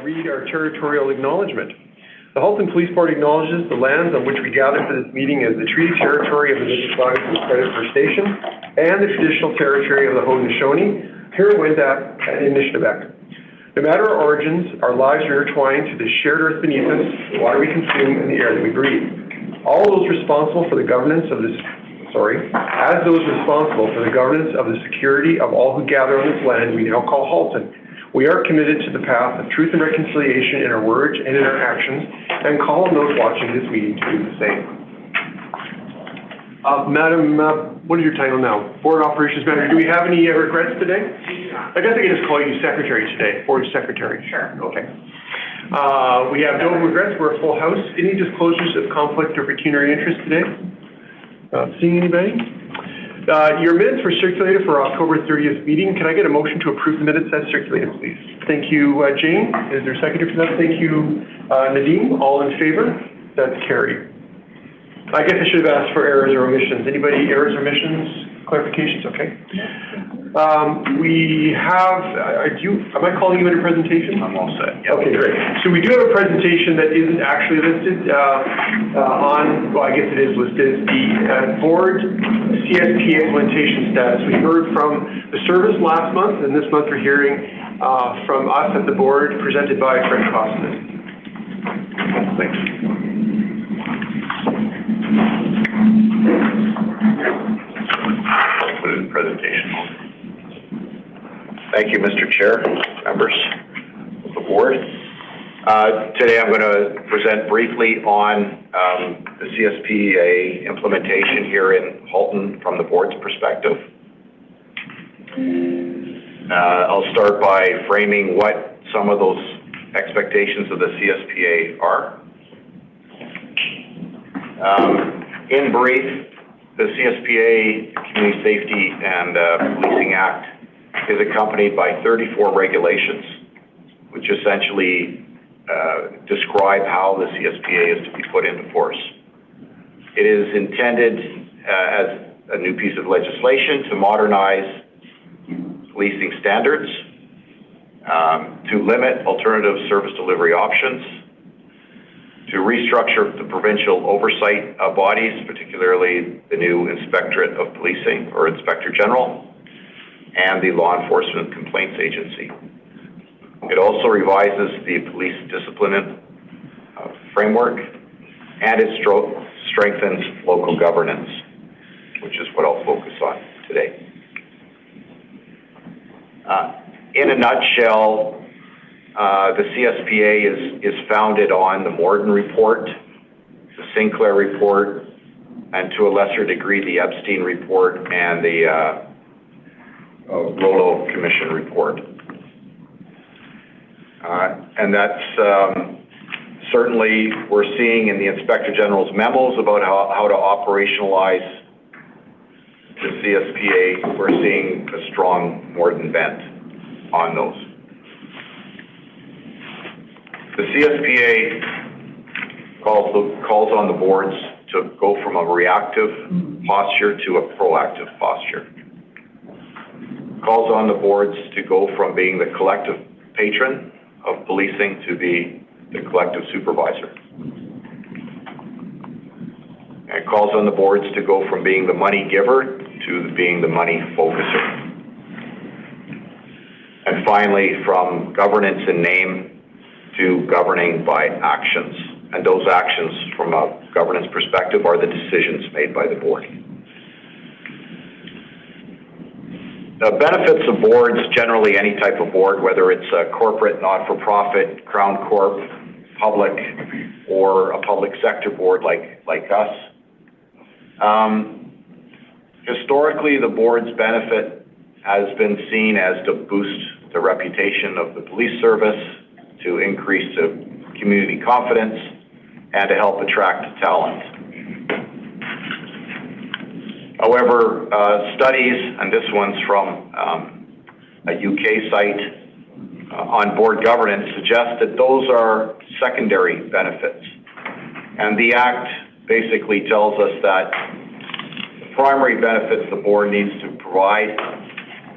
read our territorial acknowledgement. The Halton Police Board acknowledges the lands on which we gather for this meeting as the treaty territory of the Mississauga and Credit First Nation and the traditional territory of the Haudenosaunee, Huron-Wendat, and Anishinaabe. No matter our origins, our lives are intertwined to the shared earth beneath us, the water we consume, and the air that we breathe. All those responsible for the governance of this, as those responsible for the governance of the security of all who gather on this land we now call Halton, we are committed to the path of truth and reconciliation in our words and in our actions, and call on those watching this meeting to do the same. Madam, what is your title now? Board Operations Manager. Do we have any regrets today? I guess I can just call you Secretary today, Board Secretary. Sure. Okay. We have no regrets. We're a full house. Any disclosures of conflict or pecuniary interest today? Seeing anybody? Your minutes were circulated for October 30th meeting. Can I get a motion to approve the minutes as circulated, please? Thank you, Jane. Is there a seconder for that? Thank you, Nadeem. All in favor? That's carried. I guess I should have asked for errors or omissions. Anybody errors or omissions? Clarifications? Okay. We have, am I calling you in a presentation? I'm all set. Yeah. Okay, great. So we do have a presentation that isn't actually listed well, I guess it is listed, the board CSP implementation status. We heard from the service last month, and this month we're hearing from us at the board, presented by Fred Cosman. Thanks. Put it in presentation. Thank you, Mr. Chair, members of the board. Today I'm going to present briefly on the CSPA implementation here in Halton from the board's perspective. I'll start by framing what some of those expectations of the CSPA are. In brief, the CSPA, Community Safety and Policing Act, is accompanied by 34 regulations, which essentially describe how the CSPA is to be put into force. It is intended as a new piece of legislation to modernize policing standards, to limit alternative service delivery options, to restructure the provincial oversight bodies, particularly the new Inspectorate of Policing, or Inspector General, and the Law Enforcement Complaints Agency. It also revises the police discipline framework, and it strengthens local governance, which is what I'll focus on today. In a nutshell, the CSPA is founded on the Morden Report, the Sinclair Report, and to a lesser degree the Epstein Report and the Rollo Commission Report. And that's certainly we're seeing in the Inspector General's memos about how to operationalize the CSPA. We're seeing a strong Morden bent on those. The CSPA calls on the boards to go from a reactive posture to a proactive posture. Calls on the boards to go from being the collective patron of policing to be the collective supervisor. And calls on the boards to go from being the money giver to being the money focuser. And finally, from governance in name to governing by actions. And those actions, from a governance perspective, are the decisions made by the board. The benefits of boards, generally any type of board, whether it's a corporate, not-for-profit, Crown Corp, public, or a public sector board like us. Historically, the board's benefit has been seen as to boost the reputation of the police service, to increase the community confidence, and to help attract talent. However, studies, and this one's from a UK site on board governance, suggest that those are secondary benefits. And the Act basically tells us that the primary benefits the board needs to provide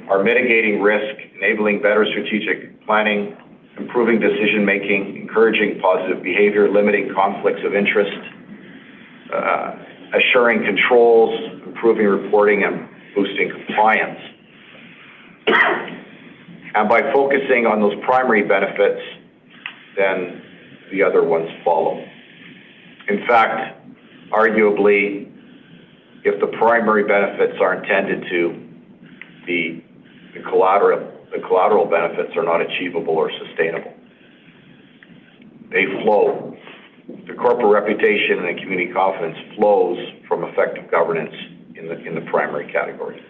are mitigating risk, enabling better strategic planning, improving decision-making, encouraging positive behavior, limiting conflicts of interest, assuring controls, improving reporting, and boosting compliance. And by focusing on those primary benefits, then the other ones follow. In fact, arguably, if the primary benefits are intended to be the collateral benefits are not achievable or sustainable. They flow. The corporate reputation and the community confidence flows from effective governance in the primary category.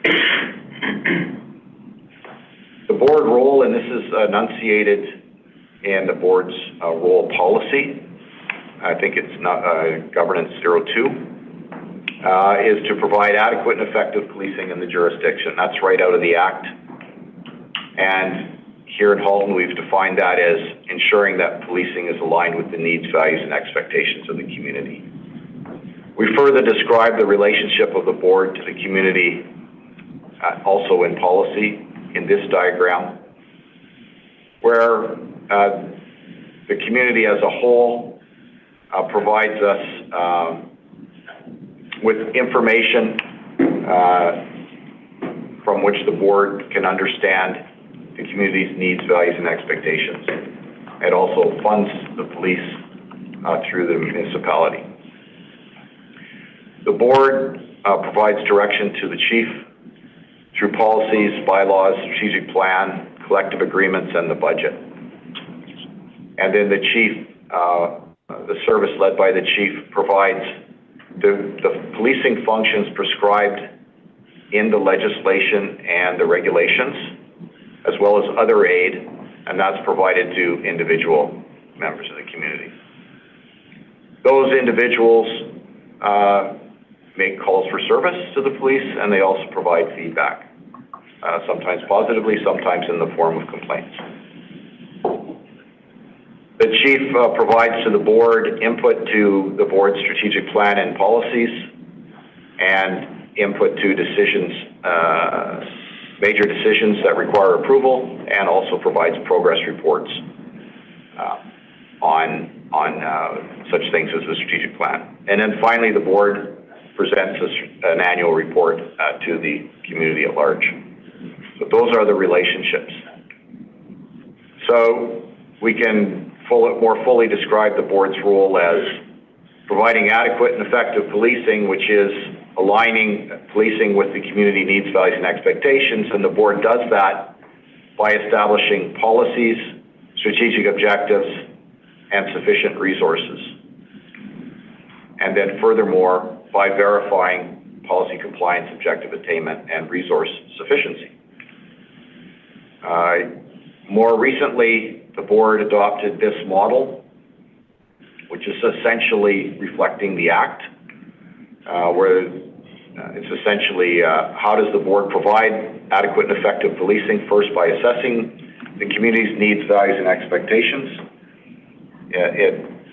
The board role, and this is enunciated in the board's role policy, I think it's not Governance 02, is to provide adequate and effective policing in the jurisdiction. That's right out of the Act. And here in Halton, we've defined that as ensuring that policing is aligned with the needs, values, and expectations of the community. We further describe the relationship of the board to the community also in policy in this diagram, where the community as a whole provides us with information from which the board can understand the community's needs, values, and expectations. It also funds the police through the municipality. The board provides direction to the chief through policies, bylaws, strategic plan, collective agreements, and the budget. And then the chief, the service led by the chief provides the policing functions prescribed in the legislation and the regulations, as well as other aid, and that's provided to individual members of the community. Those individuals make calls for service to the police, and they also provide feedback, sometimes positively, sometimes in the form of complaints. The chief provides to the board input to the board's strategic plan and policies, and input to decisions, major decisions that require approval, and also provides progress reports on such things as the strategic plan. And then finally, the board presents an annual report to the community at large. So those are the relationships. So we can more fully describe the board's role as providing adequate and effective policing, which is aligning policing with the community needs, values, and expectations, and the board does that by establishing policies, strategic objectives, and sufficient resources. And then furthermore, by verifying policy compliance, objective attainment, and resource sufficiency. More recently, the board adopted this model, which is essentially reflecting the Act, where it's essentially how does the board provide adequate and effective policing? First, by assessing the community's needs, values, and expectations.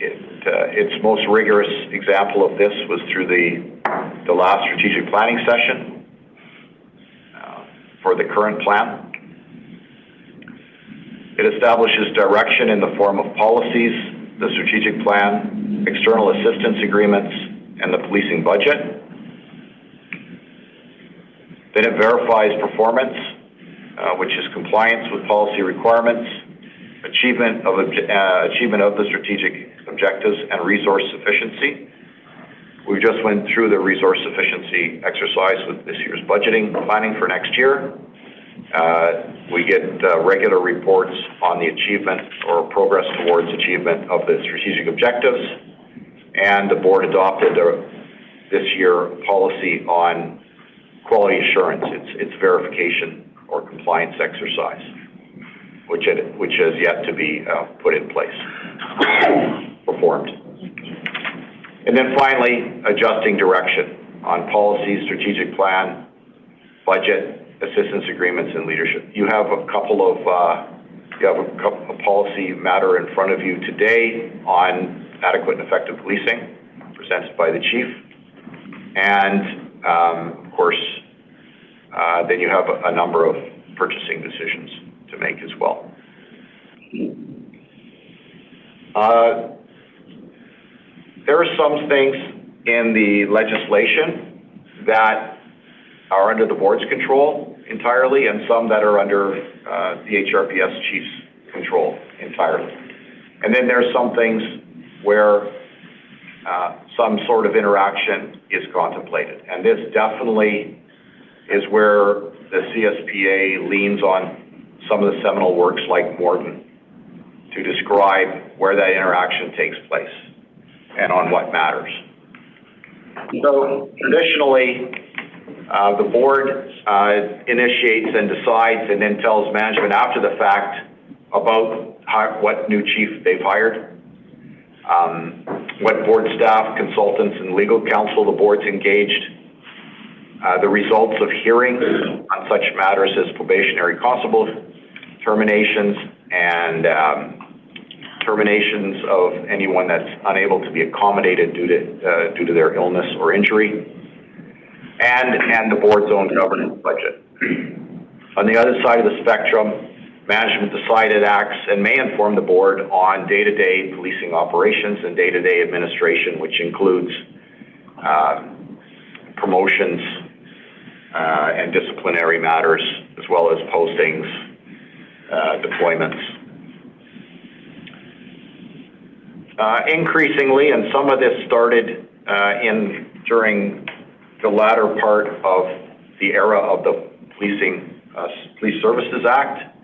Its most rigorous example of this was through the last strategic planning session for the current plan. It establishes direction in the form of policies, the strategic plan, external assistance agreements, and the policing budget. Then it verifies performance, which is compliance with policy requirements, achievement of the strategic objectives, and resource sufficiency. We just went through the resource sufficiency exercise with this year's budgeting planning for next year. We get regular reports on the achievement or progress towards achievement of the strategic objectives, and the board adopted this year policy on quality assurance. It's verification or compliance exercise, which has yet to be put in place, performed. And then finally, adjusting direction on policy, strategic plan, budget, assistance agreements, and leadership. You have a policy matter in front of you today on adequate and effective policing, presented by the chief. And of course, then you have a number of purchasing decisions to make as well. There are some things in the legislation that are under the board's control entirely, and some that are under the HRPS chief's control entirely. And then there's some things where some sort of interaction is contemplated. And this definitely is where the CSPA leans on some of the seminal works like Morton to describe where that interaction takes place and on what matters. So traditionally, the board initiates and decides and then tells management after the fact about what new chief they've hired, what board staff, consultants, and legal counsel the board's engaged, the results of hearings on such matters as probationary constable terminations and terminations of anyone that's unable to be accommodated due to their illness or injury, and the board's own governance budget. On the other side of the spectrum, management decided acts and may inform the board on day-to-day policing operations and day-to-day administration, which includes promotions and disciplinary matters, as well as postings, deployments. Increasingly, and some of this started during the latter part of the era of the Police Services Act,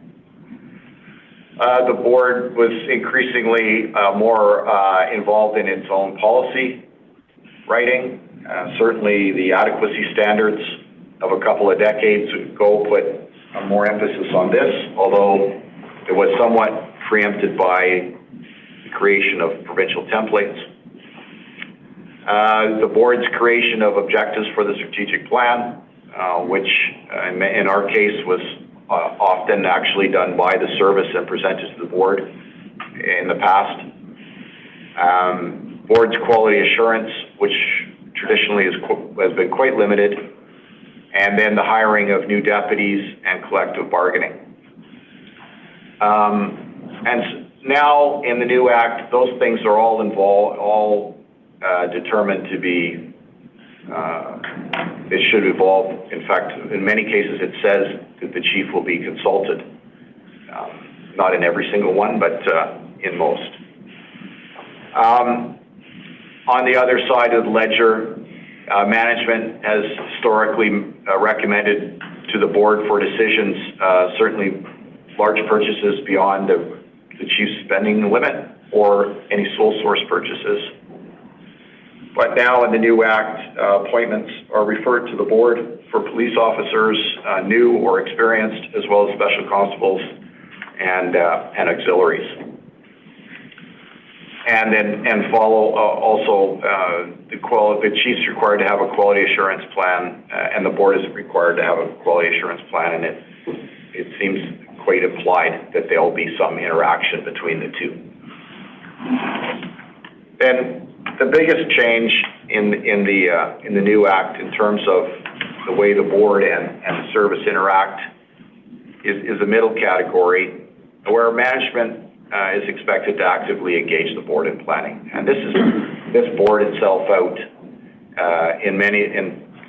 the board was increasingly more involved in its own policy writing. Certainly the adequacy standards of a couple of decades ago put more emphasis on this, although it was somewhat preempted by the creation of provincial templates. The board's creation of objectives for the strategic plan, which in our case was often actually done by the service and presented to the board in the past. Board's quality assurance, which traditionally has been quite limited, and then the hiring of new deputies and collective bargaining. And now in the new act, those things are all determined to be, it should evolve. In fact, in many cases it says that the chief will be consulted. Not in every single one, but in most. On the other side of the ledger, management has historically recommended to the board for decisions, certainly large purchases beyond the chief's spending limit or any sole source purchases. But now in the new act, appointments are referred to the board for police officers, new or experienced, as well as special constables and auxiliaries. And follow also the chief's required to have a quality assurance plan, and the board is required to have a quality assurance plan, and it seems quite implied that there will be some interaction between the two. Then the biggest change in the new act in terms of the way the board and the service interact is the middle category, where management is expected to actively engage the board in planning. And this board itself out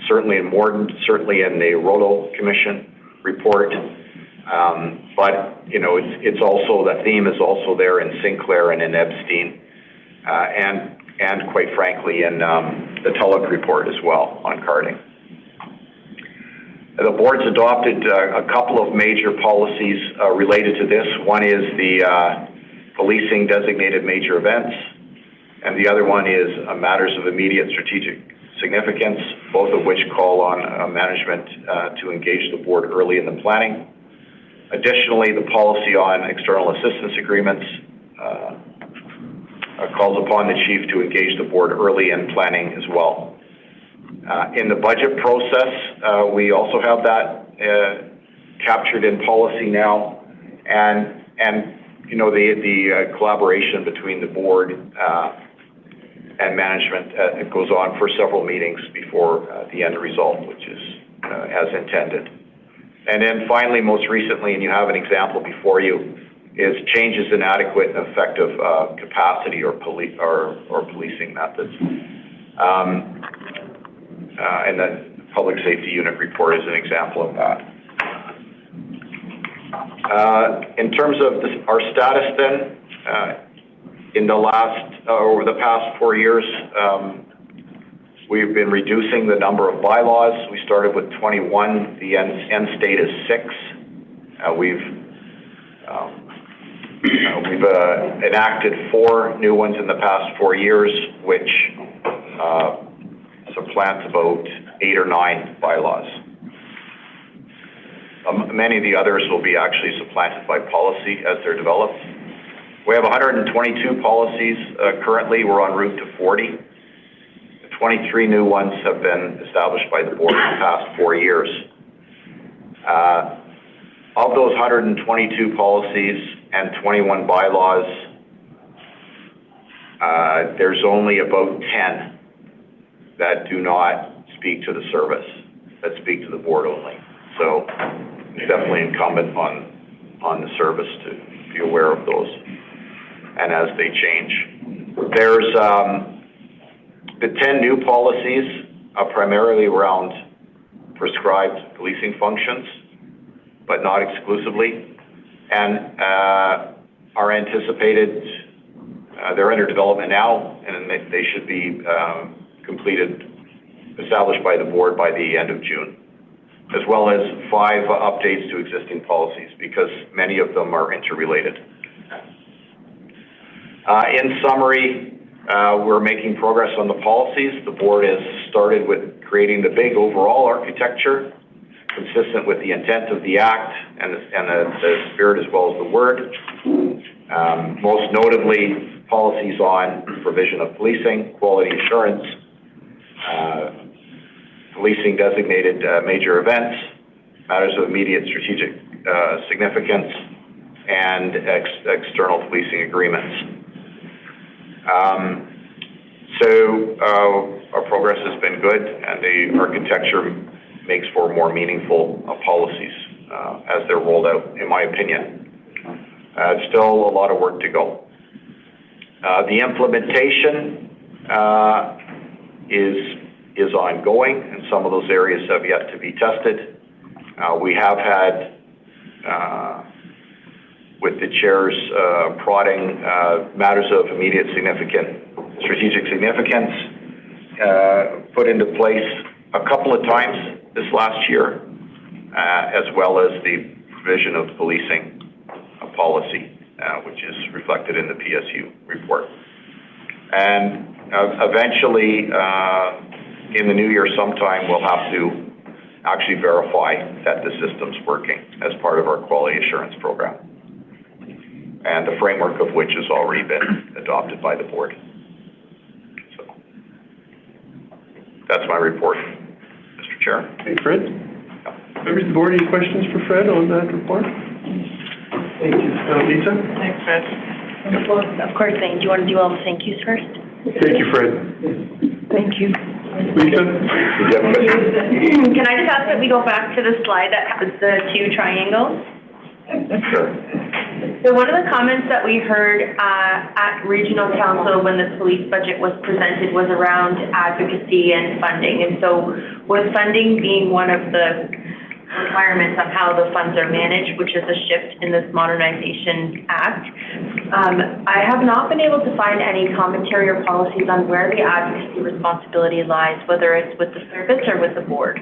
certainly in Morton, certainly in the Roto Commission report. But you know, it's also, the theme is also there in Sinclair and in Epstein, and quite frankly in the Tulloch report as well on carding. The board's adopted a couple of major policies related to this. One is the policing designated major events, and the other one is matters of immediate strategic significance, both of which call on management to engage the board early in the planning. Additionally, the policy on external assistance agreements calls upon the chief to engage the board early in planning as well. In the budget process, we also have that captured in policy now, and you know, the collaboration between the board and management it goes on for several meetings before the end result, which is as intended. And then finally, most recently, and you have an example before you, is changes in adequate and effective capacity or policing methods. And the Public Safety Unit report is an example of that. In terms of our status then, in the over the past 4 years, we've been reducing the number of bylaws. We started with 21, the end state is 6. We've enacted 4 new ones in the past 4 years, which supplants about 8 or 9 bylaws. Many of the others will be actually supplanted by policy as they're developed. We have 122 policies currently. We're en route to 40. 23 new ones have been established by the board in the past 4 years. Of those 122 policies and 21 bylaws, there's only about 10 that do not speak to the service, that speak to the board only. So it's definitely incumbent on the service to be aware of those, and as they change. There's the 10 new policies are primarily around prescribed policing functions, but not exclusively, and are anticipated, they're under development now, and they should be established by the board by the end of June, as well as 5 updates to existing policies, because many of them are interrelated. In summary, we're making progress on the policies. The board has started with creating the big overall architecture, consistent with the intent of the Act and the spirit as well as the word. Most notably, policies on provision of policing, quality assurance, policing designated major events, matters of immediate strategic significance, and external policing agreements. Our progress has been good, and the architecture makes for more meaningful policies as they're rolled out, in my opinion. Still a lot of work to go. The implementation is ongoing, and some of those areas have yet to be tested. We have had, with the chair's prodding, matters of immediate strategic significance put into place a couple of times this last year, as well as the provision of policing policy, which is reflected in the PSU report. And eventually, in the new year sometime, we'll have to actually verify that the system's working as part of our quality assurance program, and the framework of which has already been adopted by the board. So that's my report, Mr. Chair. Thanks, Fred. Members of the board, any questions for Fred on that report? Thank you. Lisa? Thanks, Fred. Well, of course, do you want to do all the thank yous first? Thank you, Fred. Thank you. Lisa? Can I just ask that we go back to the slide that has the 2 triangles? Sure. So one of the comments that we heard at Regional Council when the police budget was presented was around advocacy and funding. And so with funding being one of the requirements of how the funds are managed, which is a shift in this Modernization Act, I have not been able to find any commentary or policies on where the advocacy responsibility lies, whether it's with the service or with the board.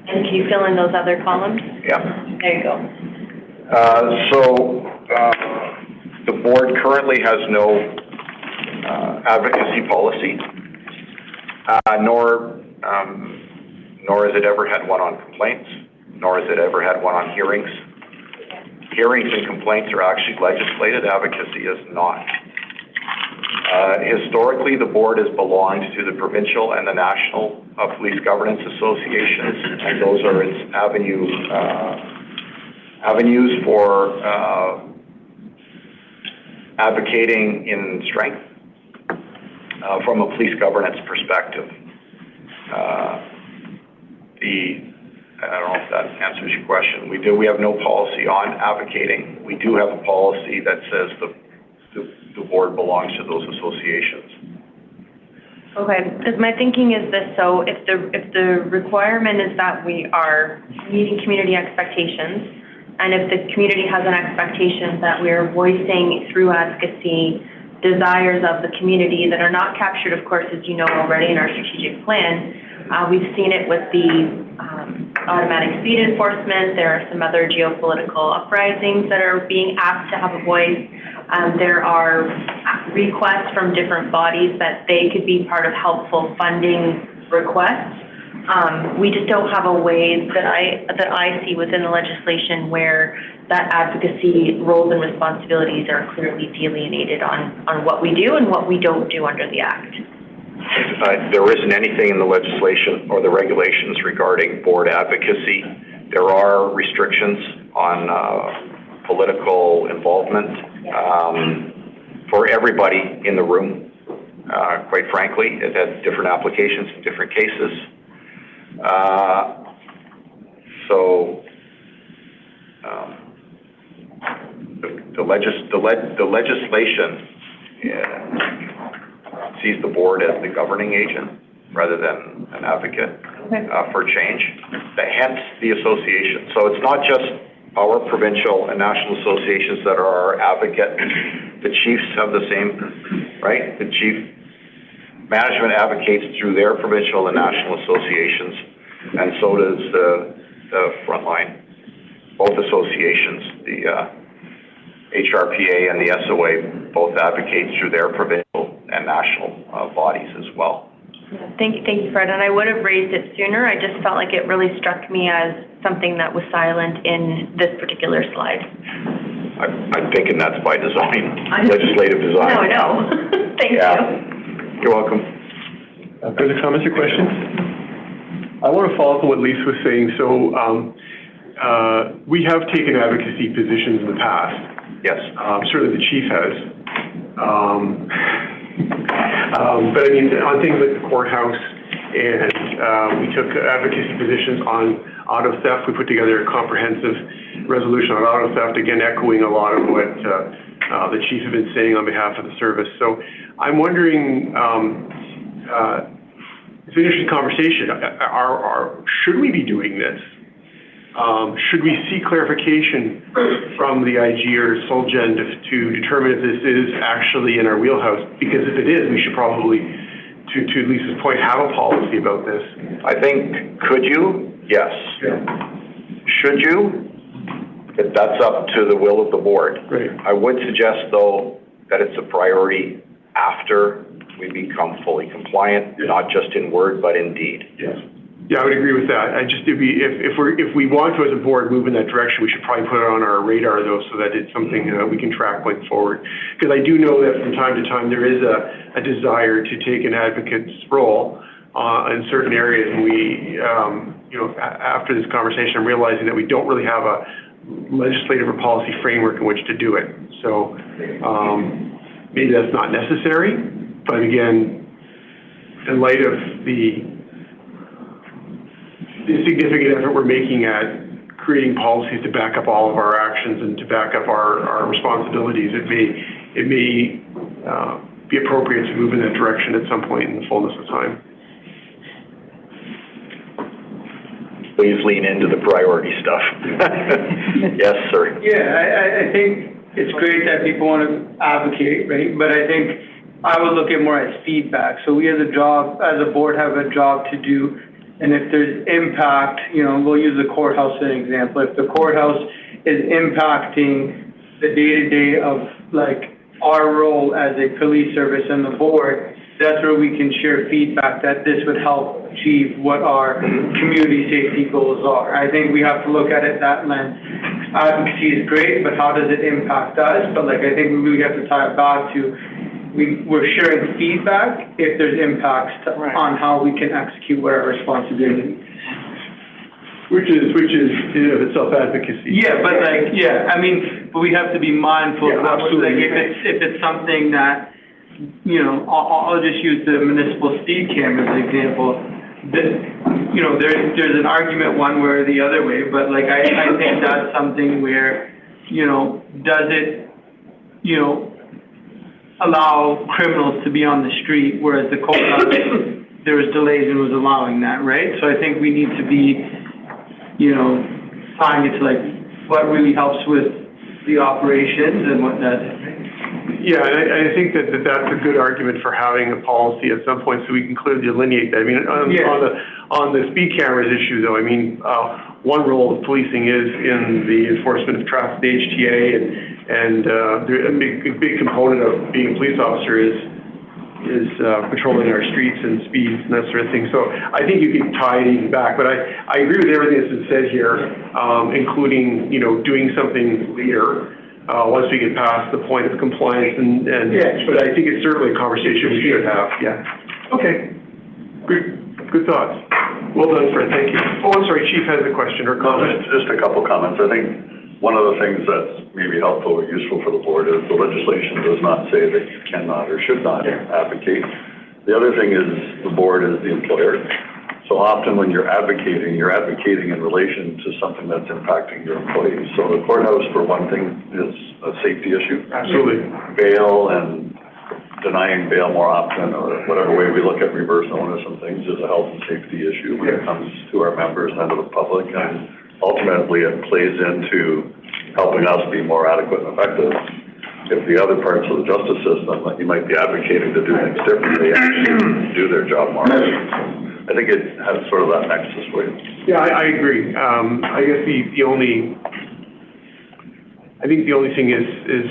And can you fill in those other columns? Yeah. There you go. The board currently has no advocacy policy, nor has it ever had one on complaints, nor has it ever had one on hearings. Hearings and complaints are actually legislated, advocacy is not. Historically, the board has belonged to the provincial and the national police governance associations, and those are its avenues for advocating in strength from a police governance perspective. I don't know if that answers your question. We have no policy on advocating. We do have a policy that says the board belongs to those associations. Okay, because my thinking is this, so if the requirement is that we are meeting community expectations, and if the community has an expectation that we are voicing through advocacy desires of the community that are not captured, of course, as you know already in our strategic plan, we've seen it with the automatic speed enforcement. There are some other geopolitical uprisings that are being asked to have a voice. There are requests from different bodies that they could be part of helpful funding requests. We just don't have a way that I see within the legislation where that advocacy roles and responsibilities are clearly delineated on what we do and what we don't do under the Act. There isn't anything in the legislation or the regulations regarding board advocacy. There are restrictions on political involvement for everybody in the room. Quite frankly, it has different applications in different cases. The legislation sees the board as the governing agent rather than an advocate for change, hence the association. So it's not just our provincial and national associations that are our advocate. The chiefs have the same, right? The chief management advocates through their provincial and national associations, and so does the frontline. Both associations, the HRPA and the SOA, both advocate through their provincial and national bodies as well. Thank you, Fred. And I would have raised it sooner. I just felt like it really struck me as something that was silent in this particular slide. I'm thinking that's by design, legislative design. No, I know. Thank you. You're welcome. Further comments or questions? I want to follow up on what Lisa was saying. So we have taken advocacy positions in the past. Yes. Certainly the chief has. But I mean, on things like the courthouse, and we took advocacy positions on auto theft. We put together a comprehensive resolution on auto theft, again, echoing a lot of what the chief had been saying on behalf of the service. So I'm wondering, it's an interesting conversation. Should we be doing this? Should we seek clarification from the IG or Solgen to determine if this is actually in our wheelhouse? Because if it is, we should probably, to Lisa's point, have a policy about this. I think, could you? Yes. Yeah. Should you? That's up to the will of the board. Right. I would suggest, though, that it's a priority after we become fully compliant, not just in word, but in deed. Yes. Yeah, I would agree with that. If we want to, as a board, move in that direction, we should probably put it on our radar, though, so that it's something we can track going forward. Because I do know that from time to time there is a desire to take an advocate's role in certain areas, and we, after this conversation, I'm realizing that we don't really have a legislative or policy framework in which to do it. So maybe that's not necessary, but again, in light of the significant effort we're making at creating policies to back up all of our actions and to back up our responsibilities, it may be appropriate to move in that direction at some point in the fullness of time. Please lean into the priority stuff. Yes, sir. Yeah, I think it's great that people want to advocate, right? But I think I would look at more as feedback. So we as a board have a job to do. And if there's impact, we'll use the courthouse as an example. If the courthouse is impacting the day-to-day of our role as a police service and the board, that's where we can share feedback that this would help achieve what our community safety goals are. I think we have to look at it that lens. Advocacy is great, but how does it impact us? But I think we have to tie it back to we're sharing feedback if there's impacts on how we can execute what our responsibility is. Which is in and of itself advocacy. Yeah, but but we have to be mindful of absolutely. If it's something that, I'll just use the municipal speed camera as an example. you know, there's an argument one way or the other way, but like, I think that's something where, you know, does it, you know, allow criminals to be on the street, whereas the code, there was delays and was allowing that, right? So I think we need to be, you know, tying it to like what really helps with the operations and what doesn't. Yeah, and I think that that's a good argument for having a policy at some point so we can clearly delineate that. I mean, on the speed cameras issue though, I mean, one role of policing is in the enforcement of traffic, the HTA, and a big component of being a police officer is patrolling our streets and speeds and that sort of thing. So I think you can tie it even back, but I agree with everything that's been said here, including, you know, doing something later, once we get past the point of compliance and Yeah. But I think it's certainly a conversation we should have, yeah. Okay, good thoughts. Well done, Fred, thank you. Oh, I'm sorry, Chief has a question or comment. Just a couple comments. I think one of the things that's maybe helpful or useful for the board is the legislation does not say that you cannot or should not advocate. The other thing is the board is the employer. So often when you're advocating in relation to something that's impacting your employees. So the courthouse, for one thing, is a safety issue. Absolutely. Bail and denying bail more often, or whatever way we look at reverse onus and things, is a health and safety issue when it comes to our members and to the public. And ultimately, it plays into helping us be more adequate and effective. If the other parts of the justice system that you might be advocating to do things differently actually do their job more. I think it has sort of that nexus with it. Yeah, I agree. I guess the only thing is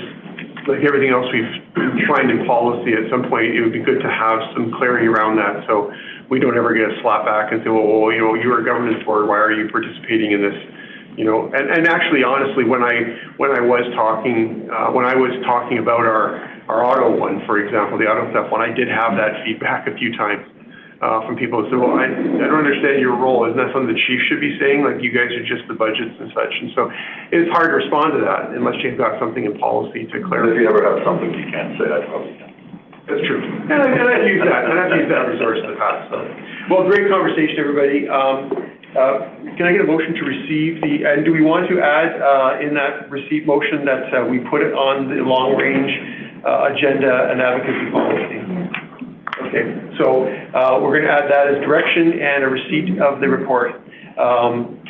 like everything else we've defined in policy, at some point it would be good to have some clarity around that, so we don't ever get a slap back and say, well, you know, you're a governance board, why are you participating in this? You know, and actually, honestly, when I was talking about our auto one, for example, the auto theft one, I did have that feedback a few times from people who said, well, I don't understand your role. Isn't that something the chief should be saying? Like, you guys are just the budgets and such. And so it's hard to respond to that unless you've got something in policy to clarify. If you ever have something you can't say, I probably can. That's true. And I've used that resource in the past. So. Well, great conversation, everybody. Can I get a motion to receive and do we want to add in that receipt motion that we put it on the long-range agenda and advocacy policy? Okay, so we're going to add that as direction and a receipt of the report.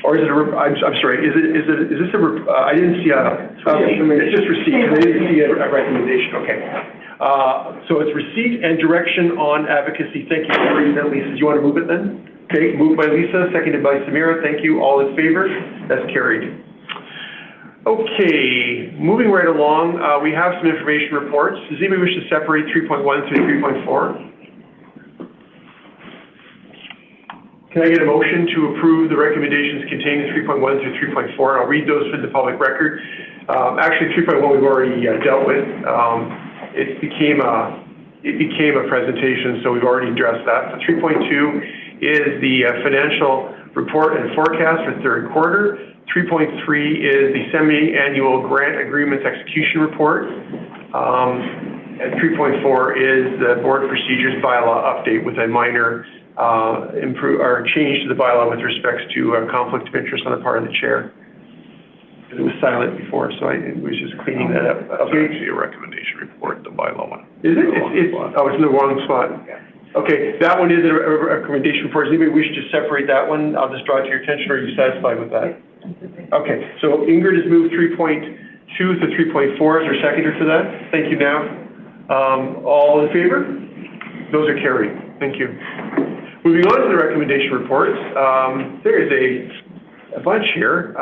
Or is it I'm sorry, is this I didn't see it's just receipt, I didn't see a recommendation, okay. So it's receipt and direction on advocacy. Thank you for reading that, Lisa. Do you want to move it then? Okay, moved by Lisa, seconded by Samira. Thank you. All in favor? That's carried. Okay, moving right along, we have some information reports. Does anybody wish to separate 3.1 through 3.4? Can I get a motion to approve the recommendations contained in 3.1 through 3.4? I'll read those for the public record. Actually, 3.1 we've already dealt with. It became a presentation, so we've already addressed that. So 3.2 is the financial report and forecast for third quarter. 3.3 is the semi-annual grant agreements execution report. And 3.4 is the board procedures bylaw update with a minor change to the bylaw with respects to conflict of interest on the part of the chair. It was silent before, so I was just cleaning that up. Okay. It's actually a recommendation report, the bylaw one. Is it? It's in the wrong spot. Okay, that one is a recommendation report. Does anybody wish to separate that one? I'll just draw it to your attention. Are you satisfied with that? Okay, so Ingrid has moved 3.2 to 3.4. Is there a seconder for that? Thank you, Nav. All in favor? Those are carried. Thank you. Moving on to the recommendation reports. There is a bunch here.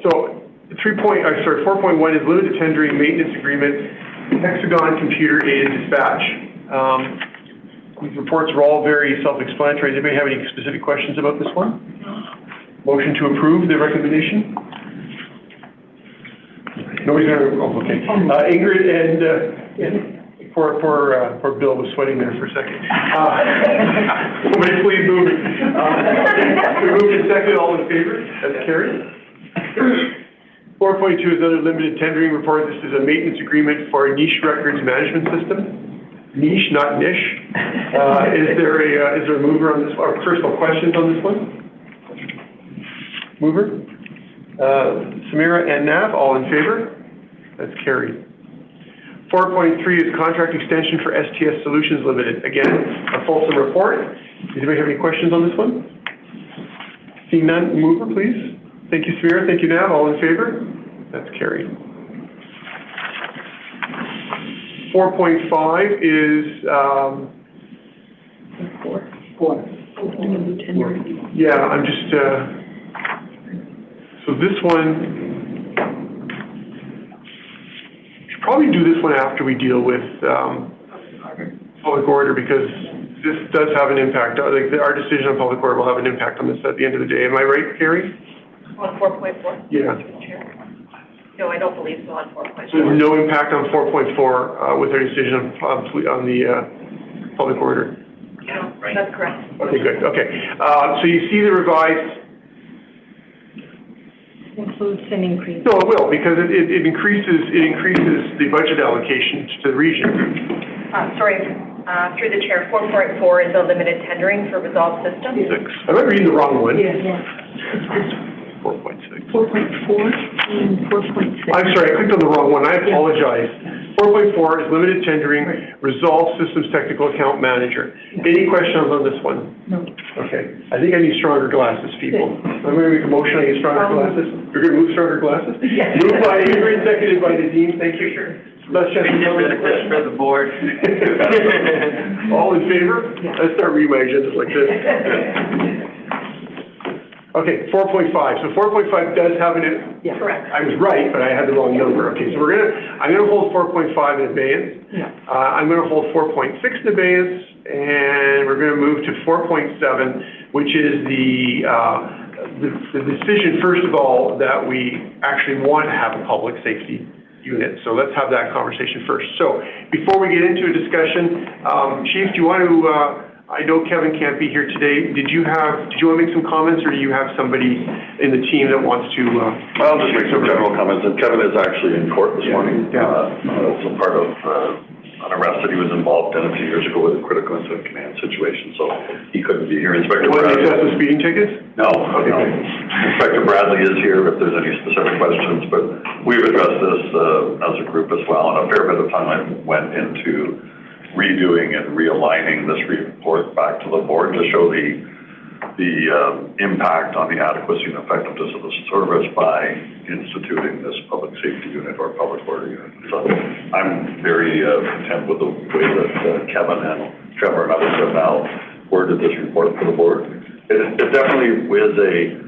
So 4.1 is limited tendering maintenance agreement, Hexagon computer aided dispatch. These reports are all very self-explanatory. Does anybody have any specific questions about this one? Motion to approve the recommendation? Nobody's going to, oh, okay. Ingrid and, poor Bill was sweating there for a second. Somebody please move it. We moved and seconded, all in favor? That's carried. 4.2 is another limited tendering report. This is a maintenance agreement for a niche records management system. niche, not niche. Is there a mover on this, or first of all, questions on this one? Mover? Samira and Nav, all in favor? That's carried. 4.3 is contract extension for STS Solutions Limited. Again, a fulsome report. Does anybody have any questions on this one? Seeing none, mover, please. Thank you, Samira. Thank you, Nav. All in favor? That's carried. 4.5 is, yeah, I'm just, so this one, should probably do this one after we deal with public order, because this does have an impact. Like, our decision on public order will have an impact on this at the end of the day. Am I right, Carrie? On 4.4? Yeah. No, I don't believe so on 4.4. So there's no impact on 4.4 with our decision on the public order? No, that's correct. Okay, good. Okay. So you see the revised. Includes an increase. No, it will, because it increases the budget allocation to the region. Through the chair, 4.4 is a limited tendering for Resolve Systems. Am I reading the wrong one? Yes. 4.6. 4.4 and 4.6. I'm sorry, I clicked on the wrong one. I apologize. 4.4 is limited tendering, Resolve Systems Technical Account Manager. Any questions on this one? No. Okay. I think I need stronger glasses, people. I'm going to make a motion. I need stronger glasses. You're going to move stronger glasses? Yes. Moved by Ingrid, seconded by Nadine. Thank you. Sure. Let's just For the board. All in favor? Yeah. Let's start reading my agendas like this. Okay, 4.5. So 4.5 does have an. Yeah. Correct. I was right, but I had the wrong number. Okay, so I'm gonna hold 4.5 in abeyance. Yeah. I'm gonna hold 4.6 in abeyance, and we're gonna move to 4.7, which is the decision, first of all, that we actually want to have a public safety unit. So let's have that conversation first. So before we get into a discussion, Chief, do you want to, I know Kevin can't be here today. Did you want to make some comments, or do you have somebody in the team that wants to? I'll just make some general comments. And Kevin is actually in court this morning. It's a part of an arrest that he was involved in a few years ago with a critical incident command situation, so he couldn't be here. Inspector Bradley. The speeding tickets? No. Inspector Bradley is here if there's any specific questions, but we've addressed this as a group as well, and a fair bit of time went into redoing and realigning this report back to the board to show the impact on the adequacy and effectiveness of the service by instituting this public safety unit or public order unit. So I'm very content with the way that Kevin and Trevor and others have now worded this report for the board. It definitely is a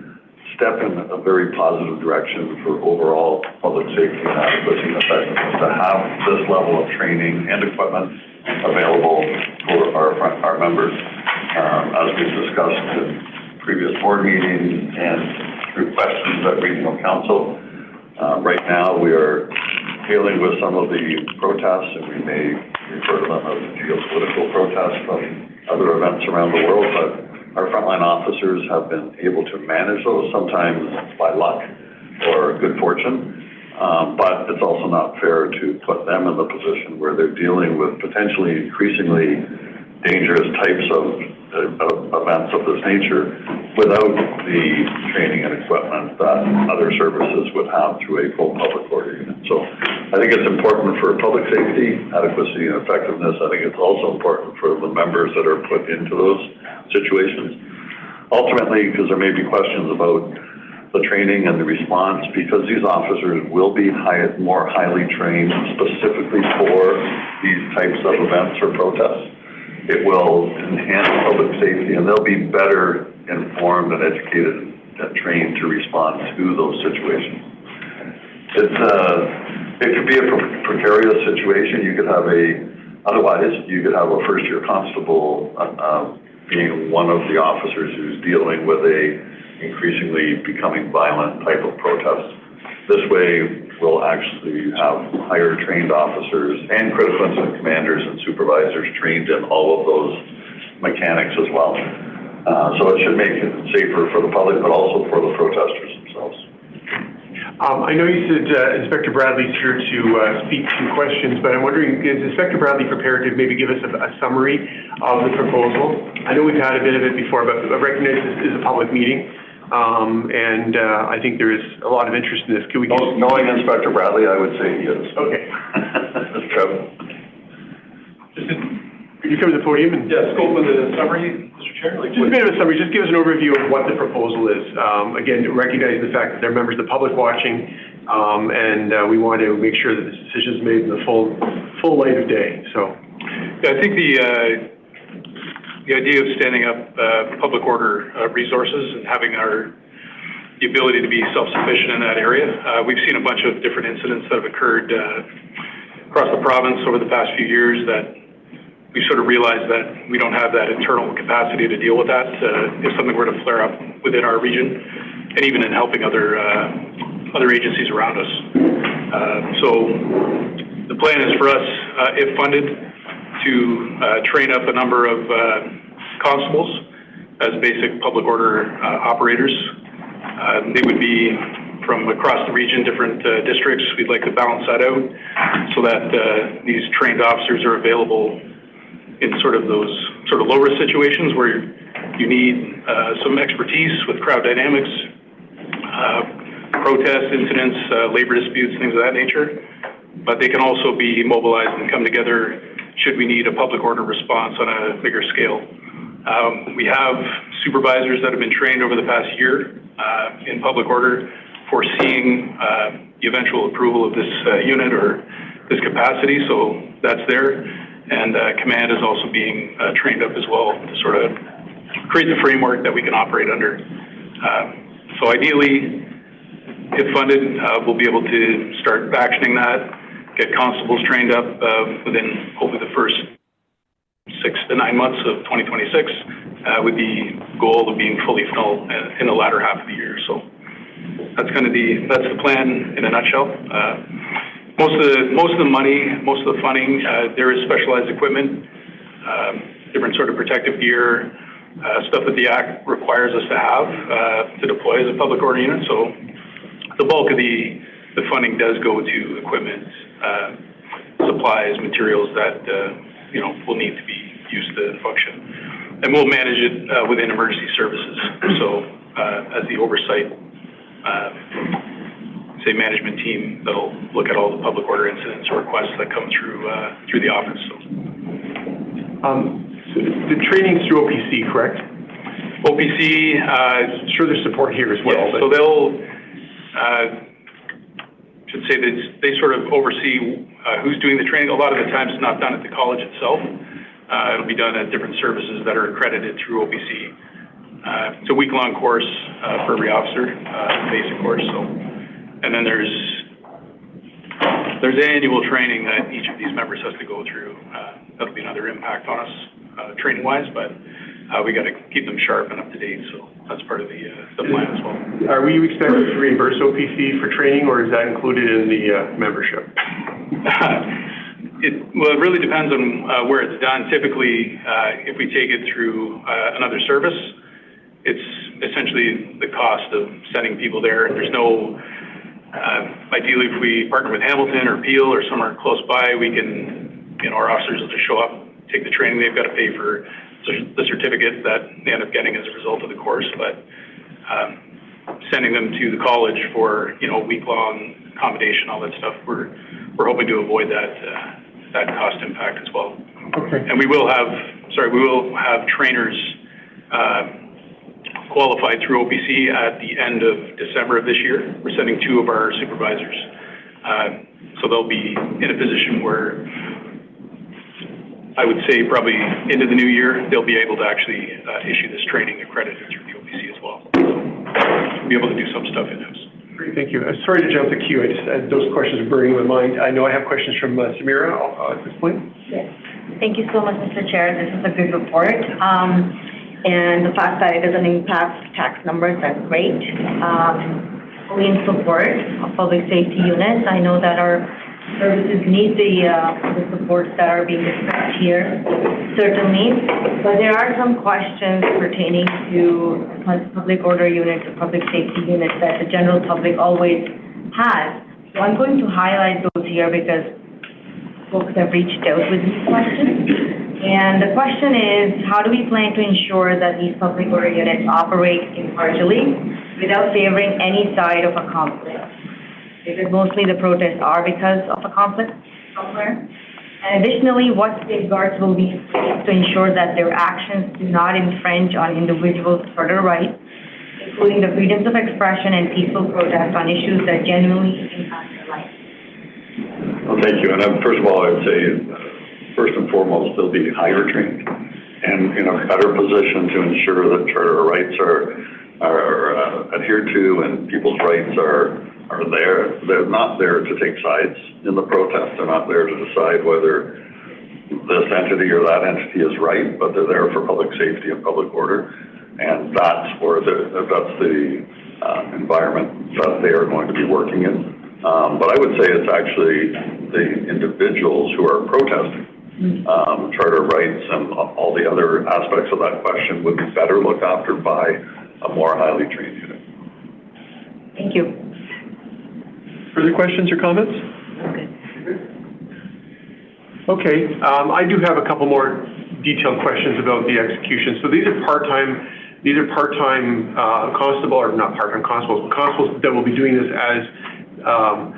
step in a very positive direction for overall public safety and adequacy and effectiveness to have this level of training and equipment available for our members. As we've discussed in previous board meetings and through questions at regional council, right now we are dealing with some of the protests, and we may refer to them as geopolitical protests from other events around the world, but our frontline officers have been able to manage those, sometimes by luck or good fortune. But it's also not fair to put them in the position where they're dealing with potentially increasingly dangerous types of events of this nature without the training and equipment that other services would have through a full public order unit. So I think it's important for public safety, adequacy, and effectiveness. I think it's also important for the members that are put into those situations. Ultimately, because there may be questions about the training and the response, because these officers will be more highly trained specifically for these types of events or protests. It will enhance public safety, and they'll be better informed and educated and trained to respond to those situations. It could be a precarious situation. You could have otherwise you could have a first-year constable being one of the officers who's dealing with a increasingly becoming violent type of protest. This way, we'll actually have higher trained officers and critical incident commanders and supervisors trained in all of those mechanics as well. So it should make it safer for the public, but also for the protesters themselves. I know you said Inspector Bradley's here to speak to questions, but I'm wondering, is Inspector Bradley prepared to maybe give us a summary of the proposal? I know we've had a bit of it before, but I recognize this is a public meeting, and I think there is a lot of interest in this. Can we get... Knowing Inspector Bradley, I would say he is. Okay. Trev? Could you come to the podium and... Yeah, scope of the summary, Mr. Chair? Just a bit of a summary. Just give us an overview of what the proposal is. Again, recognizing the fact that there are members of the public watching, and we want to make sure that this decision is made in the full light of day. So, yeah, I think the idea of standing up public order resources and having the ability to be self-sufficient in that area. We've seen a bunch of different incidents that have occurred across the province over the past few years that we sort of realized that we don't have that internal capacity to deal with that if something were to flare up within our region, and even in helping other agencies around us. So the plan is for us, if funded, to train up a number of constables as basic public order operators. They would be from across the region, different districts. We'd like to balance that out so that these trained officers are available in sort of those sort of low-risk situations where you need some expertise with crowd dynamics, protest incidents, labor disputes, things of that nature. But they can also be mobilized and come together should we need a public order response on a bigger scale. We have supervisors that have been trained over the past year in public order, foreseeing the eventual approval of this unit or this capacity, so that's there. And command is also being trained up as well to sort of create the framework that we can operate under. So ideally, if funded, we'll be able to start actioning that, get constables trained up within hopefully the first 6 to 9 months of 2026, with the goal of being fully full in the latter half of the year. So that's kind of that's the plan in a nutshell. Most of the money, most of the funding, there is specialized equipment, different sort of protective gear, stuff that the Act requires us to have to deploy as a public order unit. So the bulk of the funding does go to equipment, supplies, materials that will need to be used to function, and we'll manage it within emergency services. So as the oversight. Management team that'll look at all the public order incidents or requests that come through the office. So the training's through OPC, correct? OPC, sure there's support here as well. Yeah, so they'll should say that they sort of oversee who's doing the training. A lot of the times it's not done at the college itself. It'll be done at different services that are accredited through OPC. It's a week-long course for every officer, basic course. So. And then there's annual training that each of these members has to go through. That'll be another impact on us training-wise, but we got to keep them sharp and up to date. So that's part of the plan as well. Are we expected to reimburse OPC for training, or is that included in the membership? It really depends on where it's done. Typically, if we take it through another service, it's essentially the cost of sending people there. There's no ideally, if we partner with Hamilton or Peel or somewhere close by, we can, our officers will just show up, take the training. They've got to pay for the certificate that they end up getting as a result of the course. But sending them to the college for, week-long accommodation, all that stuff, we're hoping to avoid that cost impact as well. Okay. And we will have trainers qualified through OPC at the end of December of this year. We're sending 2 of our supervisors. So they'll be in a position where I would say probably into the new year, they'll be able to actually issue this training accredited through the OPC as well. So we'll be able to do some stuff in-house. Great, thank you. Sorry to jump the queue. Those questions are burning in my mind. I know I have questions from Samira at this point. Yes. Thank you so much, Mr. Chair. This is a good report. And the fact that it doesn't impact tax numbers, that's great. We in support of public safety units. I know that our services need the supports that are being discussed here, certainly. But there are some questions pertaining to public order units or public safety units that the general public always has. So I'm going to highlight those here because folks have reached out with these questions. And the question is, how do we plan to ensure that these public order units operate impartially without favoring any side of a conflict? Because mostly the protests are because of a conflict somewhere. And additionally, what safeguards will be placed to ensure that their actions do not infringe on individuals' further rights, including the freedoms of expression and peaceful protest on issues that genuinely impact their life? Well, thank you. And first of all, I would say, first and foremost, they'll be higher trained and in a better position to ensure that charter rights are adhered to and people's rights are there. They're not there to take sides in the protest. They're not there to decide whether this entity or that entity is right, but they're there for public safety and public order. And that's the environment that they are going to be working in. But I would say it's actually the individuals who are protesting charter rights and all the other aspects of that question would be better looked after by a more highly trained unit. Thank you. Further questions or comments? Okay, I do have a couple more detailed questions about the execution. So these are part-time constable, or not part-time constables, but constables that will be doing this as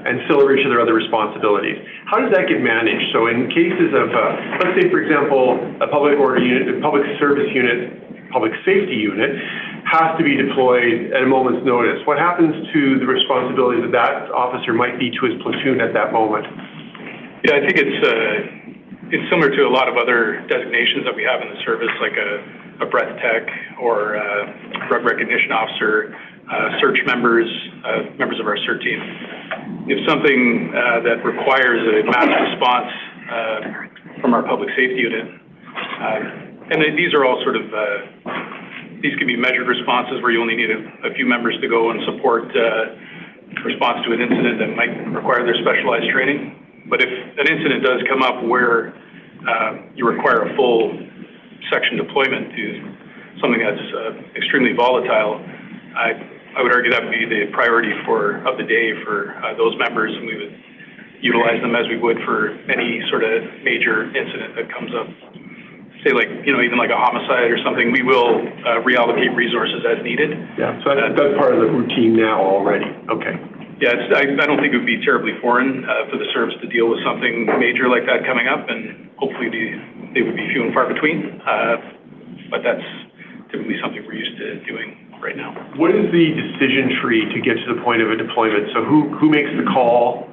ancillary to their other responsibilities. How does that get managed? So in cases of, let's say, for example, a public order unit, a public service unit, public safety unit has to be deployed at a moment's notice. What happens to the responsibilities that that officer might be to his platoon at that moment? Yeah, I think it's similar to a lot of other designations that we have in the service, like a breath tech or a drug recognition officer, search members of our CERT team. If something that requires a mass response from our public safety unit, and these are all sort of, these can be measured responses where you only need a few members to go and support response to an incident that might require their specialized training. But if an incident does come up where you require a full section deployment to something that's extremely volatile, I would argue that would be the priority of the day for those members, and we would utilize them as we would for any sort of major incident that comes up. Say like, even like a homicide or something, we will reallocate resources as needed. Yeah, so that's part of the routine now already. Okay. Yeah, I don't think it would be terribly foreign for the service to deal with something major like that coming up, and hopefully they would be few and far between. But that's typically something we're used to doing right now. What is the decision tree to get to the point of a deployment? So who makes the call?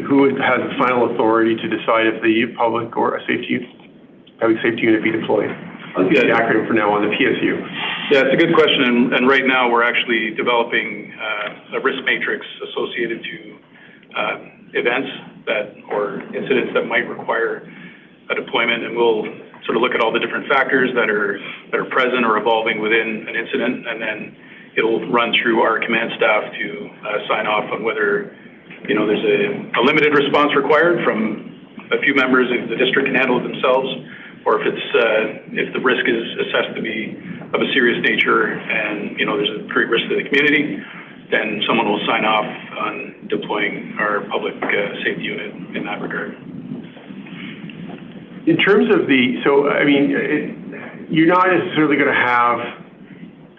Who has the final authority to decide if the public or safety unit be deployed? I'll use the acronym for now on the PSU. Yeah, it's a good question, and right now we're actually developing a risk matrix associated to events or incidents that might require a deployment, and we'll sort of look at all the different factors that are present or evolving within an incident, and then it'll run through our command staff to sign off on whether there's a limited response required from a few members if the district can handle it themselves, or if the risk is assessed to be of a serious nature and there's a great risk to the community, then someone will sign off on deploying our public safety unit in that regard. In terms of you're not necessarily going to have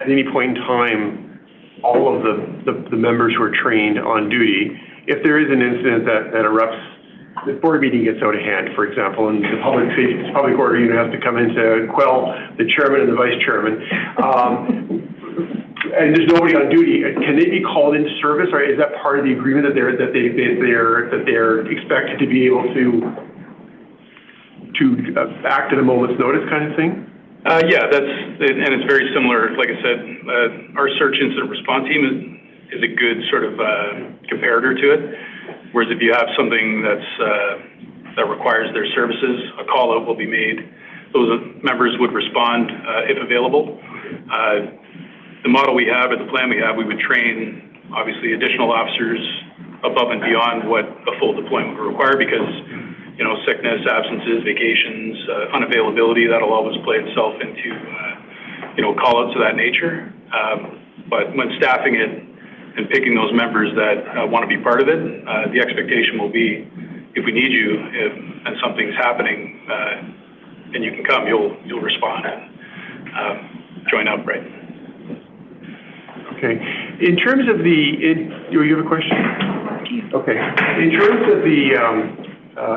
at any point in time all of the members who are trained on duty. If there is an incident that erupts, the board meeting gets out of hand, for example, and the public order unit has to come in to quell the chairman and the vice chairman, and there's nobody on duty. Can they be called into service, or is that part of the agreement that they're expected to be able to act at a moment's notice, kind of thing? Yeah, and it's very similar. Like I said, our search incident response team is a good sort of comparator to it. Whereas if you have something that requires their services, a call out will be made. Those members would respond if available. The model we have, or the plan we have, we would train obviously additional officers above and beyond what a full deployment would require, because sickness, absences, vacations, unavailability, that'll always play itself into call outs of that nature. But when staffing it, and picking those members that want to be part of it. The expectation will be, if we need you, and something's happening, and you can come, you'll respond and join up, right? Okay. In terms of do you have a question? Okay. In terms of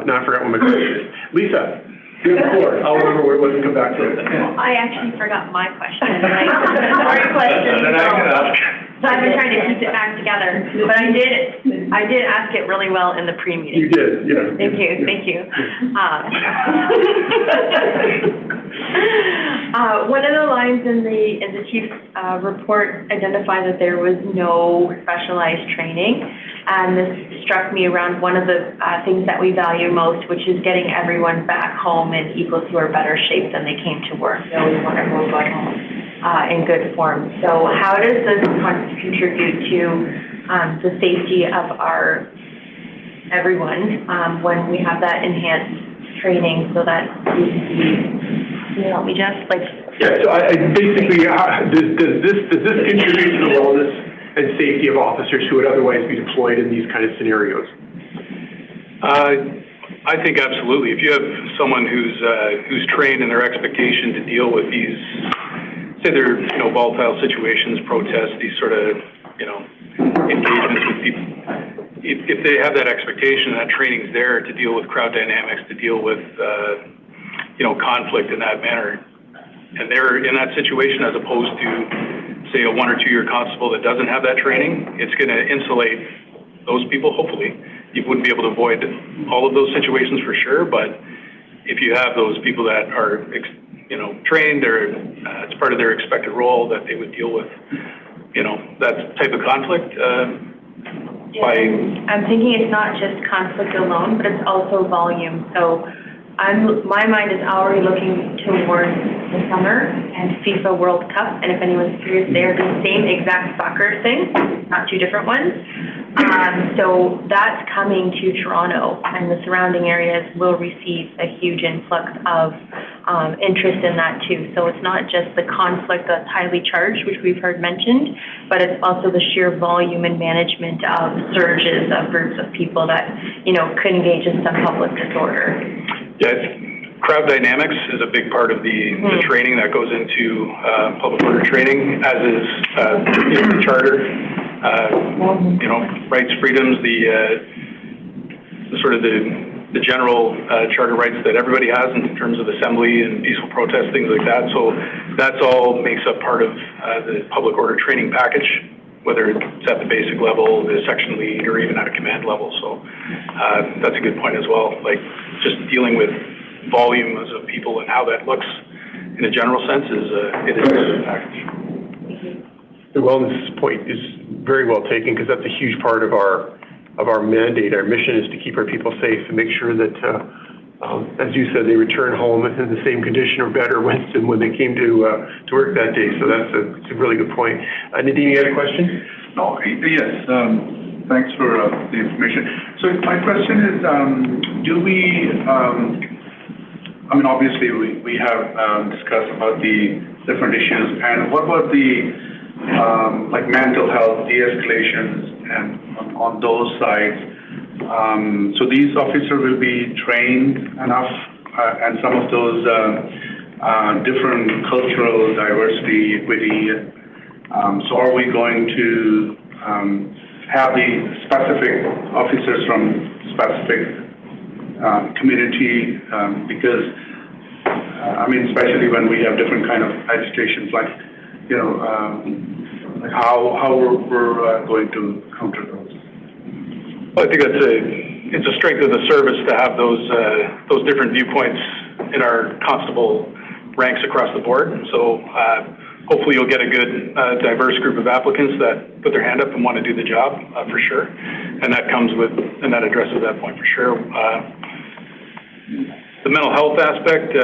no, I forgot what my question is. Lisa, you have the floor. I'll remember where it was and come back to it. I actually forgot my question. Sorry, question. Then I can ask. So I've been trying to keep it back together, but I did ask it really well in the pre-meeting. You did, yeah. Thank you. One of the lines in the chief's report identified that there was no specialized training, and this struck me around one of the things that we value most, which is getting everyone back home in equal to or better shape than they came to work. So we want everyone going home in good form. So how does this contribute to the safety of everyone when we have that enhanced training, so that can you help me, Jeff? Yeah, so I basically, does this contribute to the wellness and safety of officers who would otherwise be deployed in these kind of scenarios? I think absolutely. If you have someone who's trained in their expectation to deal with these, say they're volatile situations, protests, these sort of engagements with people, if they have that expectation, that training's there to deal with crowd dynamics, to deal with conflict in that manner, and they're in that situation as opposed to, say, a 1 or 2 year constable that doesn't have that training, it's going to insulate those people, hopefully. You wouldn't be able to avoid all of those situations for sure, but if you have those people that are trained, or it's part of their expected role that they would deal with, that type of conflict. I'm thinking it's not just conflict alone, but it's also volume. So my mind is already looking towards the summer and FIFA World Cup, and if anyone's curious, they are the same exact soccer thing, not two different ones. So that's coming to Toronto, and the surrounding areas will receive a huge influx of interest in that too. So it's not just the conflict that's highly charged, which we've heard mentioned, but it's also the sheer volume and management of surges of groups of people that, could engage in some public disorder. Yeah, crowd dynamics is a big part of the training that goes into public order training, as is the charter, rights, freedoms, the general charter rights that everybody has in terms of assembly and peaceful protest, things like that. So that's all makes up part of the public order training package, whether it's at the basic level, the section lead, or even at a command level. So that's a good point as well. Like, just dealing with volumes of people and how that looks in a general sense is a good package. The wellness point is very well taken, because that's a huge part of our mandate. Our mission is to keep our people safe and make sure that, as you said, they return home in the same condition or better than when they came to work that day. So that's a really good point. Nadine, you had a question? No, yes. Thanks for the information. So my question is, do we, obviously we have discussed about the different issues, and what about the mental health de-escalations and on those sides? So these officers will be trained enough, and some of those different cultural diversity, equity. So are we going to have the specific officers from specific community? Because especially when we have different kind of agitations, how we're going to counter those. Well, I think it's a strength of the service to have those different viewpoints in our constable ranks across the board. So hopefully you'll get a good diverse group of applicants that put their hand up and want to do the job for sure, and that addresses that point for sure. The mental health aspect.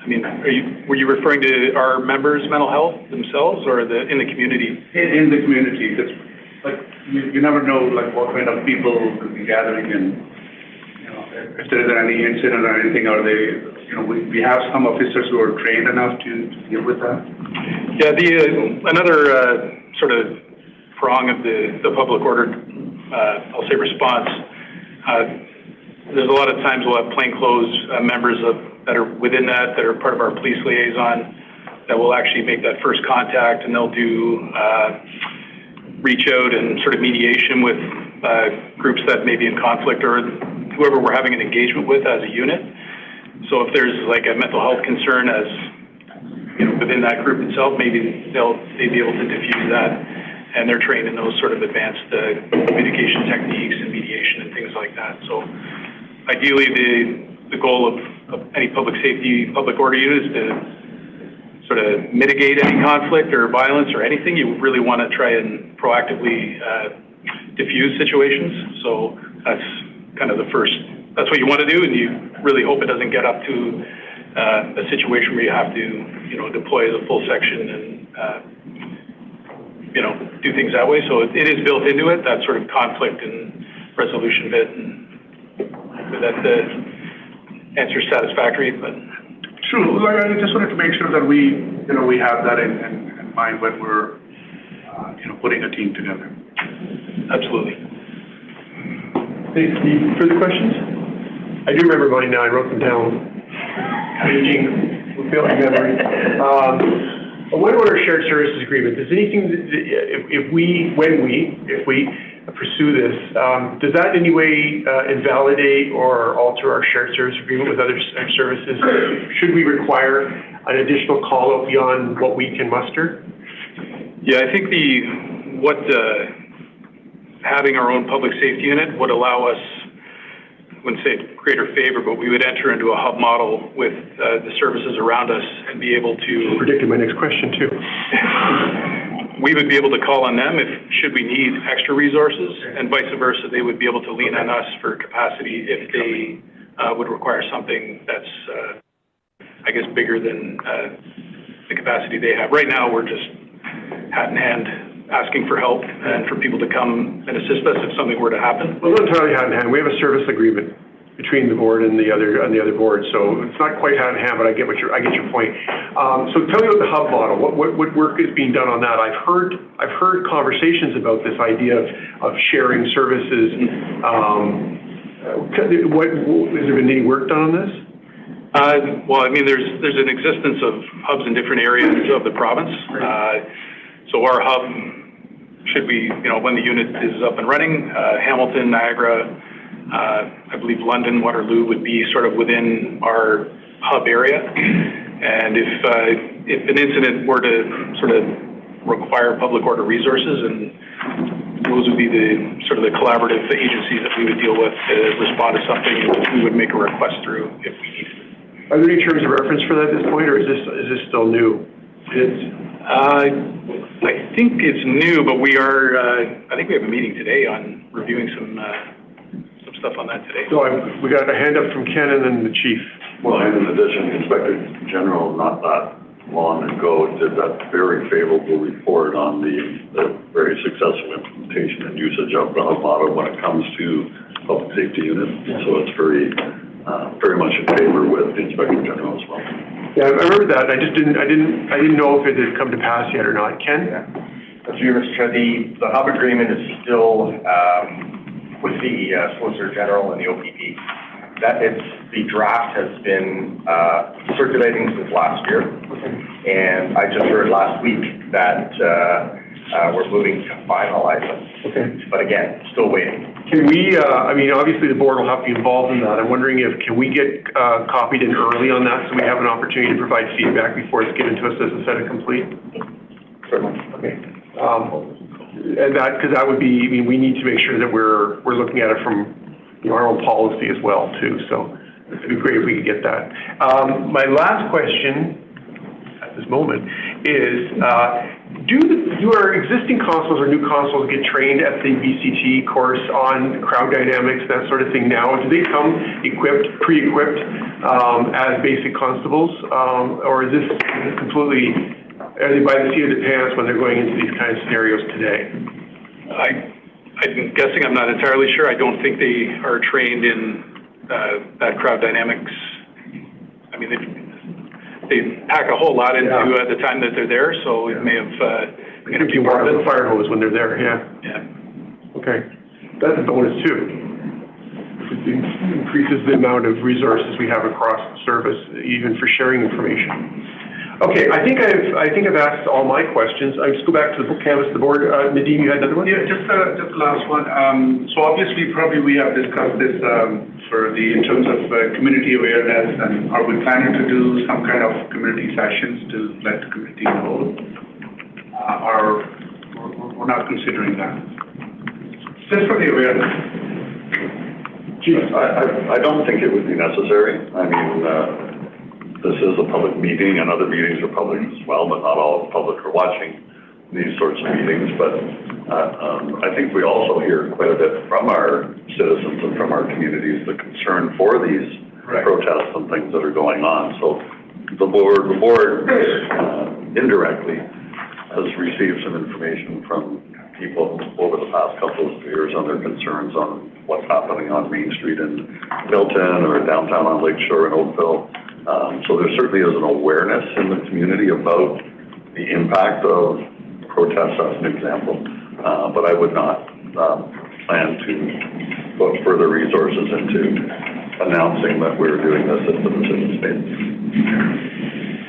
Were you referring to our members' mental health themselves, or in the community? In the community, because you never know what kind of people will be gathering, and if there is any incident or anything, are they? We have some officers who are trained enough to deal with that. Yeah, another sort of prong of the public order, I'll say response. There's a lot of times we'll have plainclothes members that are within that are part of our police liaison that will actually make that first contact, and they'll do reach out and sort of mediation with groups that may be in conflict or whoever we're having an engagement with as a unit. So if there's like a mental health concern as within that group itself, maybe they'd be able to diffuse that, and they're trained in those sort of advanced communication techniques and mediation and things like that. So ideally, the goal of any public safety, public order unit is to sort of mitigate any conflict or violence or anything. You really want to try and proactively diffuse situations. So that's kind of that's what you want to do, and you really hope it doesn't get up to a situation where you have to, deploy the full section and, do things that way. So it is built into it, that sort of conflict and resolution bit, and that answer satisfactory, but. True. I just wanted to make sure that we have that in mind when we're, putting a team together. Absolutely. Any further questions? I do remember mine now. I wrote them down. Fulfilling memory. What about our shared services agreement? Does anything, if we pursue this, does that in any way invalidate or alter our shared service agreement with other services? Should we require an additional call out beyond what we can muster? Yeah, I think having our own public safety unit would allow us, I wouldn't say greater favor, but we would enter into a hub model with the services around us and be able to. You predicted my next question too. We would be able to call on them should we need extra resources, and vice versa. They would be able to lean on us for capacity if they would require something that's, I guess, bigger than the capacity they have. Right now, we're just hat in hand asking for help and for people to come and assist us if something were to happen. Well, not entirely hand in hand. We have a service agreement between the board and the other board, so it's not quite hand in hand, but I get your point. So tell me about the hub model. What work is being done on that? I've heard conversations about this idea of sharing services. Has there been any work done on this? Well, I mean, there's an existence of hubs in different areas of the province. So our hub should be, when the unit is up and running, Hamilton, Niagara, I believe London, Waterloo would be sort of within our hub area. And if an incident were to sort of require public order resources, and those would be the collaborative agencies that we would deal with to respond to something, and we would make a request through if we needed. Are there any terms of reference for that at this point, or is this still new? I think it's new, but I think we have a meeting today on reviewing some stuff on that today. So we got a hand up from Ken and then the chief. Well, and in addition, the Inspector General, not that long ago, did that very favorable report on the very successful implementation and usage of the hub model when it comes to public safety units. So it's very much in favor with the Inspector General as well. Yeah, I remember that. I didn't know if it had come to pass yet or not. Ken? Yeah. Through you, Mr. Chair, the hub agreement is still with the Solicitor General and the OPP. The draft has been circulating since last year, and I just heard last week that we're moving to finalize it. Okay. But again, still waiting. Can we, obviously the board will have to be involved in that. I'm wondering can we get copied in early on that so we have an opportunity to provide feedback before it's given to us as a set of complete? Certainly. Okay. And because that would be, we need to make sure that we're looking at it from our own policy as well too. So it'd be great if we could get that. My last question at this moment is, do our existing constables or new constables get trained at the VCT course on crowd dynamics, that sort of thing now? Do they come pre-equipped as basic constables, or is this completely, are they by the seat of the pants when they're going into these kind of scenarios today? I'm guessing, I'm not entirely sure. I don't think they are trained in that crowd dynamics. I mean, they pack a whole lot into the time that they're there, so it may have Drinking water, then fire hose when they're there, yeah. Yeah. Okay. That's a bonus too. It increases the amount of resources we have across the service, even for sharing information. Okay, I think I've asked all my questions. I just go back to the canvas of the board. Nadeem, you had another one? Yeah, just the last one. So obviously, probably we have discussed this in terms of community awareness, and are we planning to do some kind of community sessions to let the community know? Or we're not considering that? Just for the awareness. I don't think it would be necessary. I mean, this is a public meeting, and other meetings are public as well, but not all public are watching these sorts of meetings. But I think we also hear quite a bit from our citizens and from our communities the concern for these protests and things that are going on. So the board indirectly has received some information from people over the past couple of years on their concerns on what's happening on Main Street in Milton or downtown on Lakeshore in Oakville. So there certainly is an awareness in the community about the impact of protests, as an example. But I would not plan to put further resources into announcing that we're doing this at the decision stage.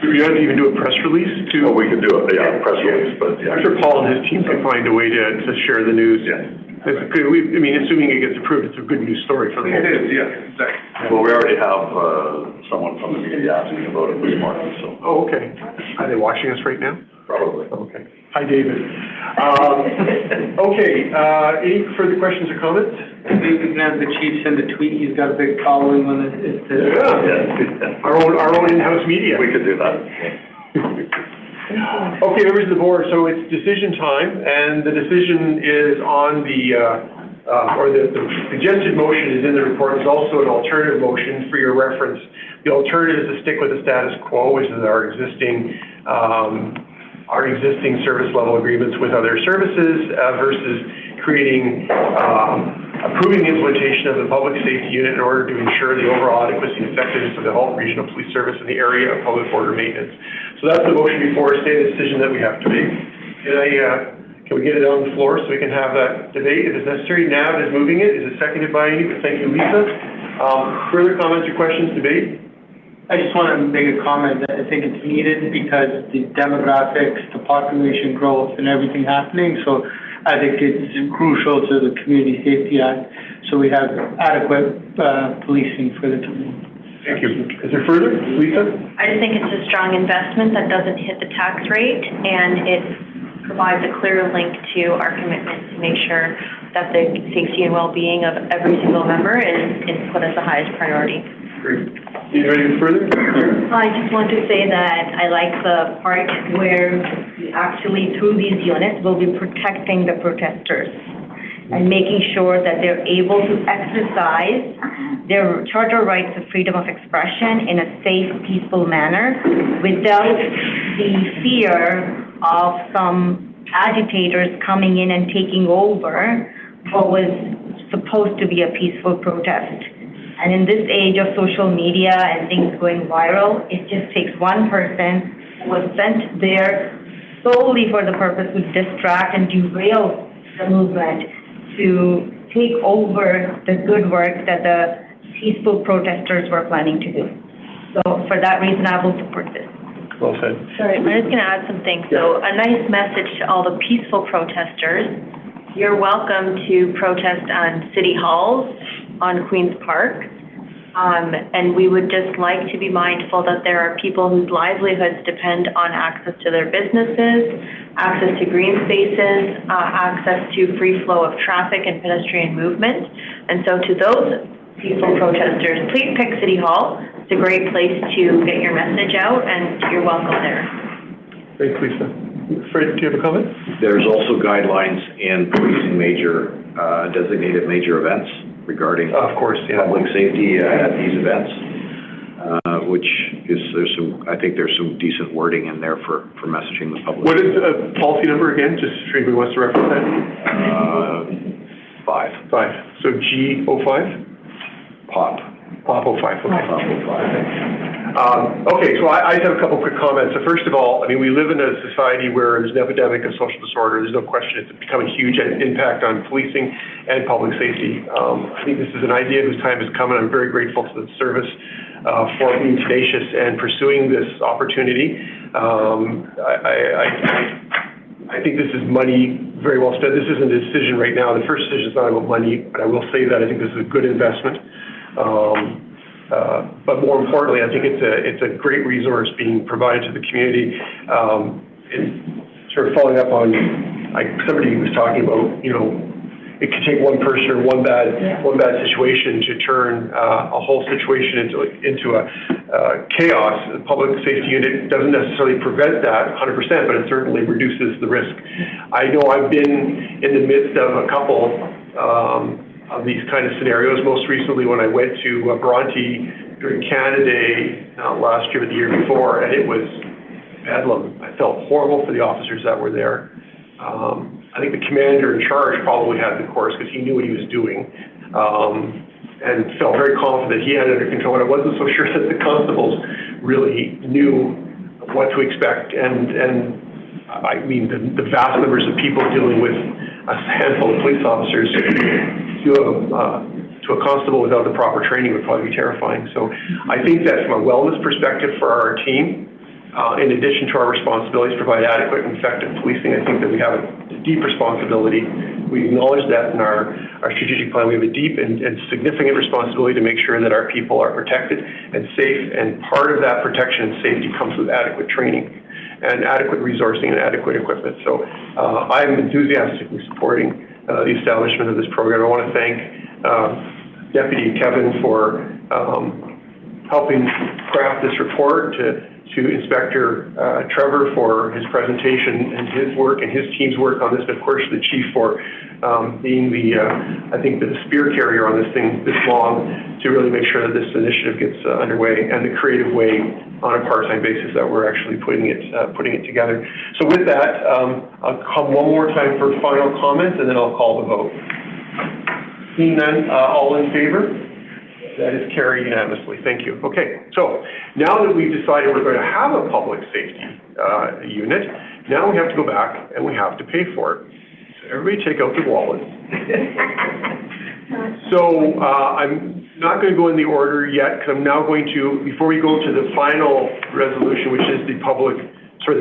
You have to even do a press release too? Well, we could do a press release, but yeah. I'm sure Paul and his team can find a way to share the news. Yeah. It's good. I mean, assuming it gets approved, it's a good news story for the whole. It is, yeah, exactly. Well, we already have someone from the media asking about it this morning, so. Oh, okay. Are they watching us right now? Probably. Okay. Hi, David. Okay, any further questions or comments? We can have the chief send a tweet, he's got a big following when it's Yeah. Our own in-house media. We could do that. Okay, members of the board, so it's decision time, and the decision is on the suggested motion is in the report. There's also an alternative motion for your reference. The alternative is to stick with the status quo, which is our existing service level agreements with other services versus creating, approving the implementation of the public safety unit in order to ensure the overall adequacy and effectiveness of the Halton Regional Police Service in the area of public border maintenance. So that's the motion before us, the decision that we have to make. Can we get it on the floor so we can have that debate if it's necessary? Nav is moving it. Is it seconded by you? Thank you, Lisa. Further comments or questions, debate? I just want to make a comment that I think it's needed because the demographics, the population growth and everything happening. So I think it's crucial to the Community Safety Act. So we have adequate policing for the community. Thank you. Is there further? Lisa? I just think it's a strong investment that doesn't hit the tax rate, and it provides a clear link to our commitment to make sure that the safety and well-being of every single member is put as the highest priority. Great. You ready further? I just want to say that I like the part where we actually, through these units, will be protecting the protesters and making sure that they're able to exercise their charter rights of freedom of expression in a safe, peaceful manner without the fear of some agitators coming in and taking over what was supposed to be a peaceful protest. And in this age of social media and things going viral, it just takes one person who was sent there solely for the purpose to distract and derail the movement to take over the good work that the peaceful protesters were planning to do. So for that reason, I will support this. Well said. Sorry, I'm just going to add something. So a nice message to all the peaceful protesters. You're welcome to protest on city halls, on Queen's Park. And we would just like to be mindful that there are people whose livelihoods depend on access to their businesses, access to green spaces, access to free flow of traffic and pedestrian movement. And so to those peaceful protesters, please pick City Hall. It's a great place to get your message out, and you're welcome there. Thanks, Lisa. Fred, do you have a comment? There's also guidelines in policing designated major events regarding Of course, yeah. public safety at these events, which is, I think there's some decent wording in there for messaging the public. What is the policy number again, just if anybody wants to reference that? 5. So G05? POP. Pop 05, okay. Pop 05. Okay, so I just have a couple quick comments. So first of all, I mean, we live in a society where there's an epidemic of social disorder. There's no question it's become a huge impact on policing and public safety. I think this is an idea whose time has come, and I'm very grateful to the service for being tenacious and pursuing this opportunity. I think this is money very well spent. This isn't a decision right now. The first decision is not about money, but I will say that I think this is a good investment. But more importantly, I think it's a great resource being provided to the community. And sort of following up on, like somebody was talking about, you know, it could take one person or one bad situation to turn a whole situation into a chaos. The public safety unit doesn't necessarily prevent that 100%, but it certainly reduces the risk. I know I've been in the midst of a couple of these kind of scenarios. Most recently when I went to Bronte during Canada Day, not last year but the year before, and it was bedlam. I felt horrible for the officers that were there. I think the commander in charge probably had the course because he knew what he was doing, and felt very confident he had it under control. And I wasn't so sure that the constables really knew what to expect. And I mean, the vast numbers of people dealing with a handful of police officers to a constable without the proper training would probably be terrifying. So I think that from a wellness perspective for our team, in addition to our responsibilities to provide adequate and effective policing, I think that we have a deep responsibility. We acknowledge that in our strategic plan. We have a deep and significant responsibility to make sure that our people are protected and safe, and part of that protection and safety comes with adequate training and adequate resourcing and adequate equipment. So I'm enthusiastically supporting the establishment of this program. I want to thank Deputy Kevin for helping craft this report, to Inspector Trevor for his presentation and his work and his team's work on this, and of course the Chief for being I think the spear carrier on this thing this long to really make sure that this initiative gets underway, and the creative way on a part-time basis that we're actually putting it together. So with that, I'll come one more time for final comments, and then I'll call the vote. Seeing none, all in favor? That is carried unanimously. Thank you. Okay, so now that we've decided we're going to have a public safety unit, now we have to go back and we have to pay for it. So everybody take out their wallets. So I'm not going to go in the order yet, because I'm now going to, before we go to the final resolution, which is the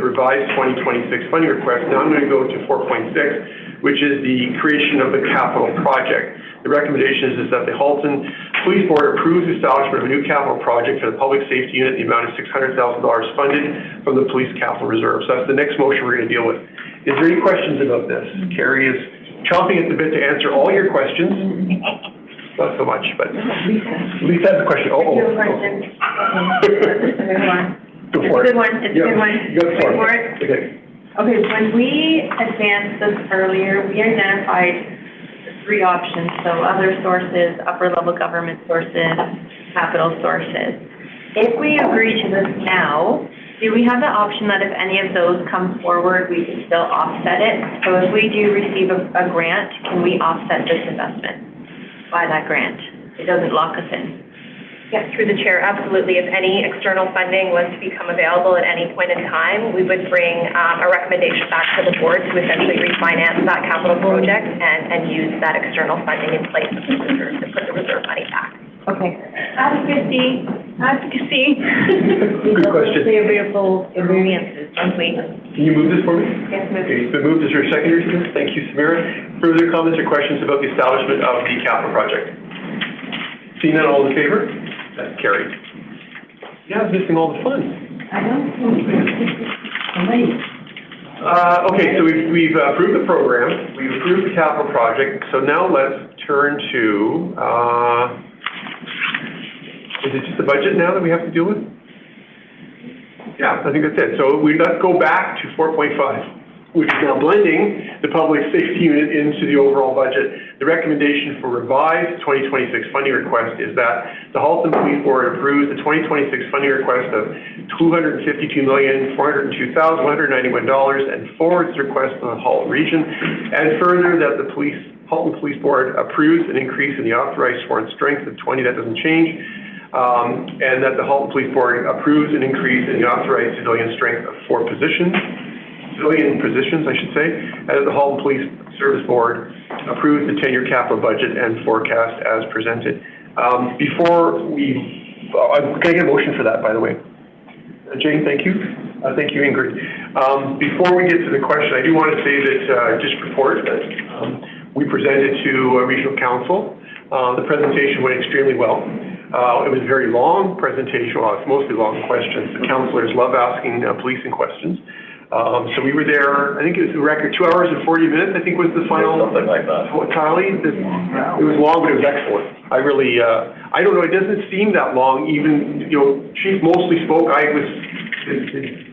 revised 2026 funding request, now I'm going to go to 4.6, which is the creation of the capital project. The recommendation is that the Halton Police Board approves the establishment of a new capital project for the public safety unit in the amount of $600,000 funded from the Police Capital Reserve. So that's the next motion we're going to deal with. Is there any questions about this? Carrie is chomping at the bit to answer all your questions. Not so much, but Lisa has a question. Go for it. It's a good one. It's a good one. Go for it. Okay. Okay, when we advanced this earlier, we identified three options, so other sources, upper level government sources, capital sources. If we agree to this now, do we have the option that if any of those come forward, we can still offset it? So if we do receive a grant, can we offset this investment by that grant? It doesn't lock us in. Yes, through the chair, absolutely. If any external funding was to become available at any point in time, we would bring a recommendation back to the board to essentially refinance that capital project and use that external funding in place of the reserve to put the reserve money back. Okay. Advocacy. Good question. Favorable variances, don't we? Can you move this for me? Yes, move. Okay, it's been moved. Is there a seconder to this? Thank you, Samira. Further comments or questions about the establishment of the capital project? Seeing none, all in favor? That's carried. Yeah, I was missing all the fun. I know. Okay, so we've approved the program, we've approved the capital project, so now let's turn to, is it just the budget now that we have to deal with? Yeah, I think that's it. So let's go back to 4.5, which is now blending the public safety unit into the overall budget. The recommendation for revised 2026 funding request is that the Halton Police Board approves the 2026 funding request of $252,402,191 and forwards the request to the Halton region, and further that the Halton Police Board approves an increase in the authorized sworn strength of 20, that doesn't change, and that the Halton Police Board approves an increase in the authorized civilian strength of civilian positions, I should say, as the Halton Police Service Board approves the 10-year capital budget and forecast as presented. Can I get a motion for that, by the way? Jane, thank you. Thank you, Ingrid. Before we get to the question, I do want to say that, just report that we presented to Regional Council. The presentation went extremely well. It was a very long presentation. Well, it's mostly long questions. The councillors love asking policing questions. So we were there, I think it was a record 2 hours and 40 minutes, I think was the final. Something like that. Tally. It was long, but it was excellent. I really, I don't know, it doesn't seem that long, even, Chief mostly spoke, I was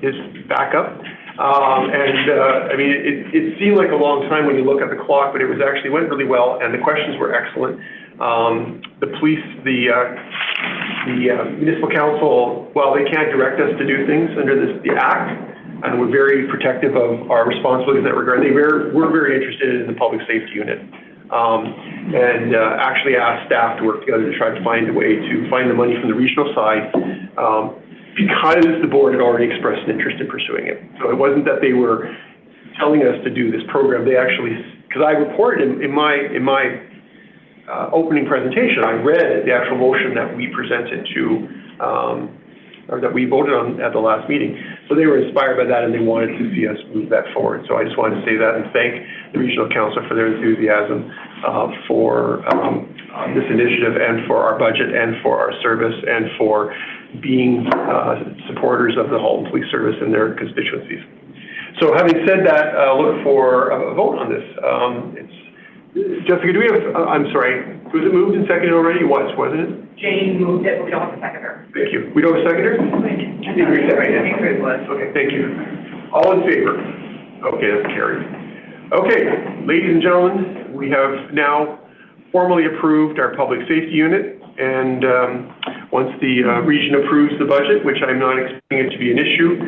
his backup. I mean, it seemed like a long time when you look at the clock, but it was actually went really well, and the questions were excellent. The police, the municipal council, while they can't direct us to do things under the act, and we're very protective of our responsibilities in that regard, we're very interested in the public safety unit. And actually asked staff to work together to try to find a way to find the money from the regional side, because the board had already expressed an interest in pursuing it. So it wasn't that they were telling us to do this program. They actually, because I reported in my opening presentation, I read the actual motion that we presented to, or that we voted on at the last meeting. So they were inspired by that, and they wanted to see us move that forward. So I just wanted to say that and thank the Regional Council for their enthusiasm for this initiative, and for our budget, and for our service, and for being supporters of the Halton Police Service and their constituencies. So having said that, look for a vote on this. Jessica, do we have, I'm sorry, was it moved and seconded already? It was, wasn't it? Jane moved it, but we don't have a seconder. Thank you. We don't have a seconder? Ingrid was. Okay, thank you. All in favor? Okay, that's carried. Okay, ladies and gentlemen, we have now formally approved our public safety unit, and once the region approves the budget, which I'm not expecting it to be an issue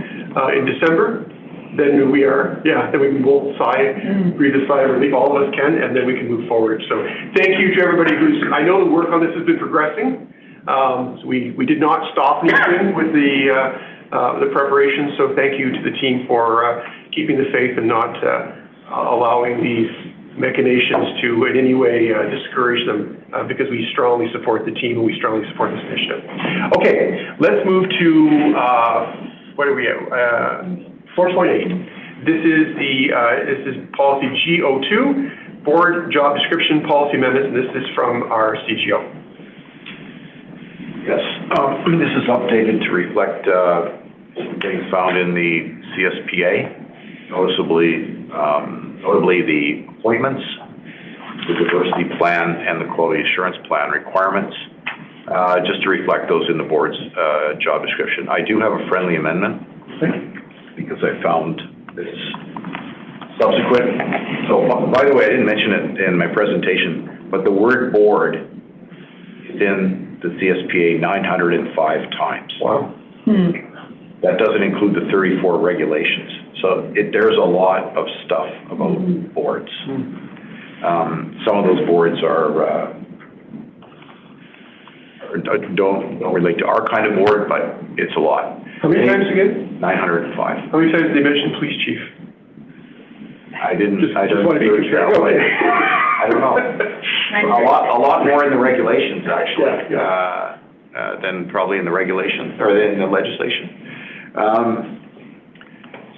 in December, then then we can both breathe a sigh of relief, all of us can, and then we can move forward. So thank you to everybody I know the work on this has been progressing. So we did not stop anything with the preparation, so thank you to the team for keeping the faith and not allowing these machinations to in any way discourage them, because we strongly support the team and we strongly support this initiative. Okay, let's move to, what are we at? 4.8. This is policy G02, board job description policy amendments, and this is from our CGO. Yes, this is updated to reflect some things found in the CSPA, notably the appointments, the diversity plan, and the quality assurance plan requirements, just to reflect those in the board's job description. I do have a friendly amendment, because I found this subsequent. So, by the way, I didn't mention it in my presentation, but the word board is in the CSPA 905 times. Wow. That doesn't include the 34 regulations. So there's a lot of stuff about boards. Some of those boards don't relate to our kind of board, but it's a lot. How many times again? 905. How many times did they mention police chief? I didn't. I just want to be sure. I don't know. A lot more in the regulations, actually, than probably in the regulations or in the legislation.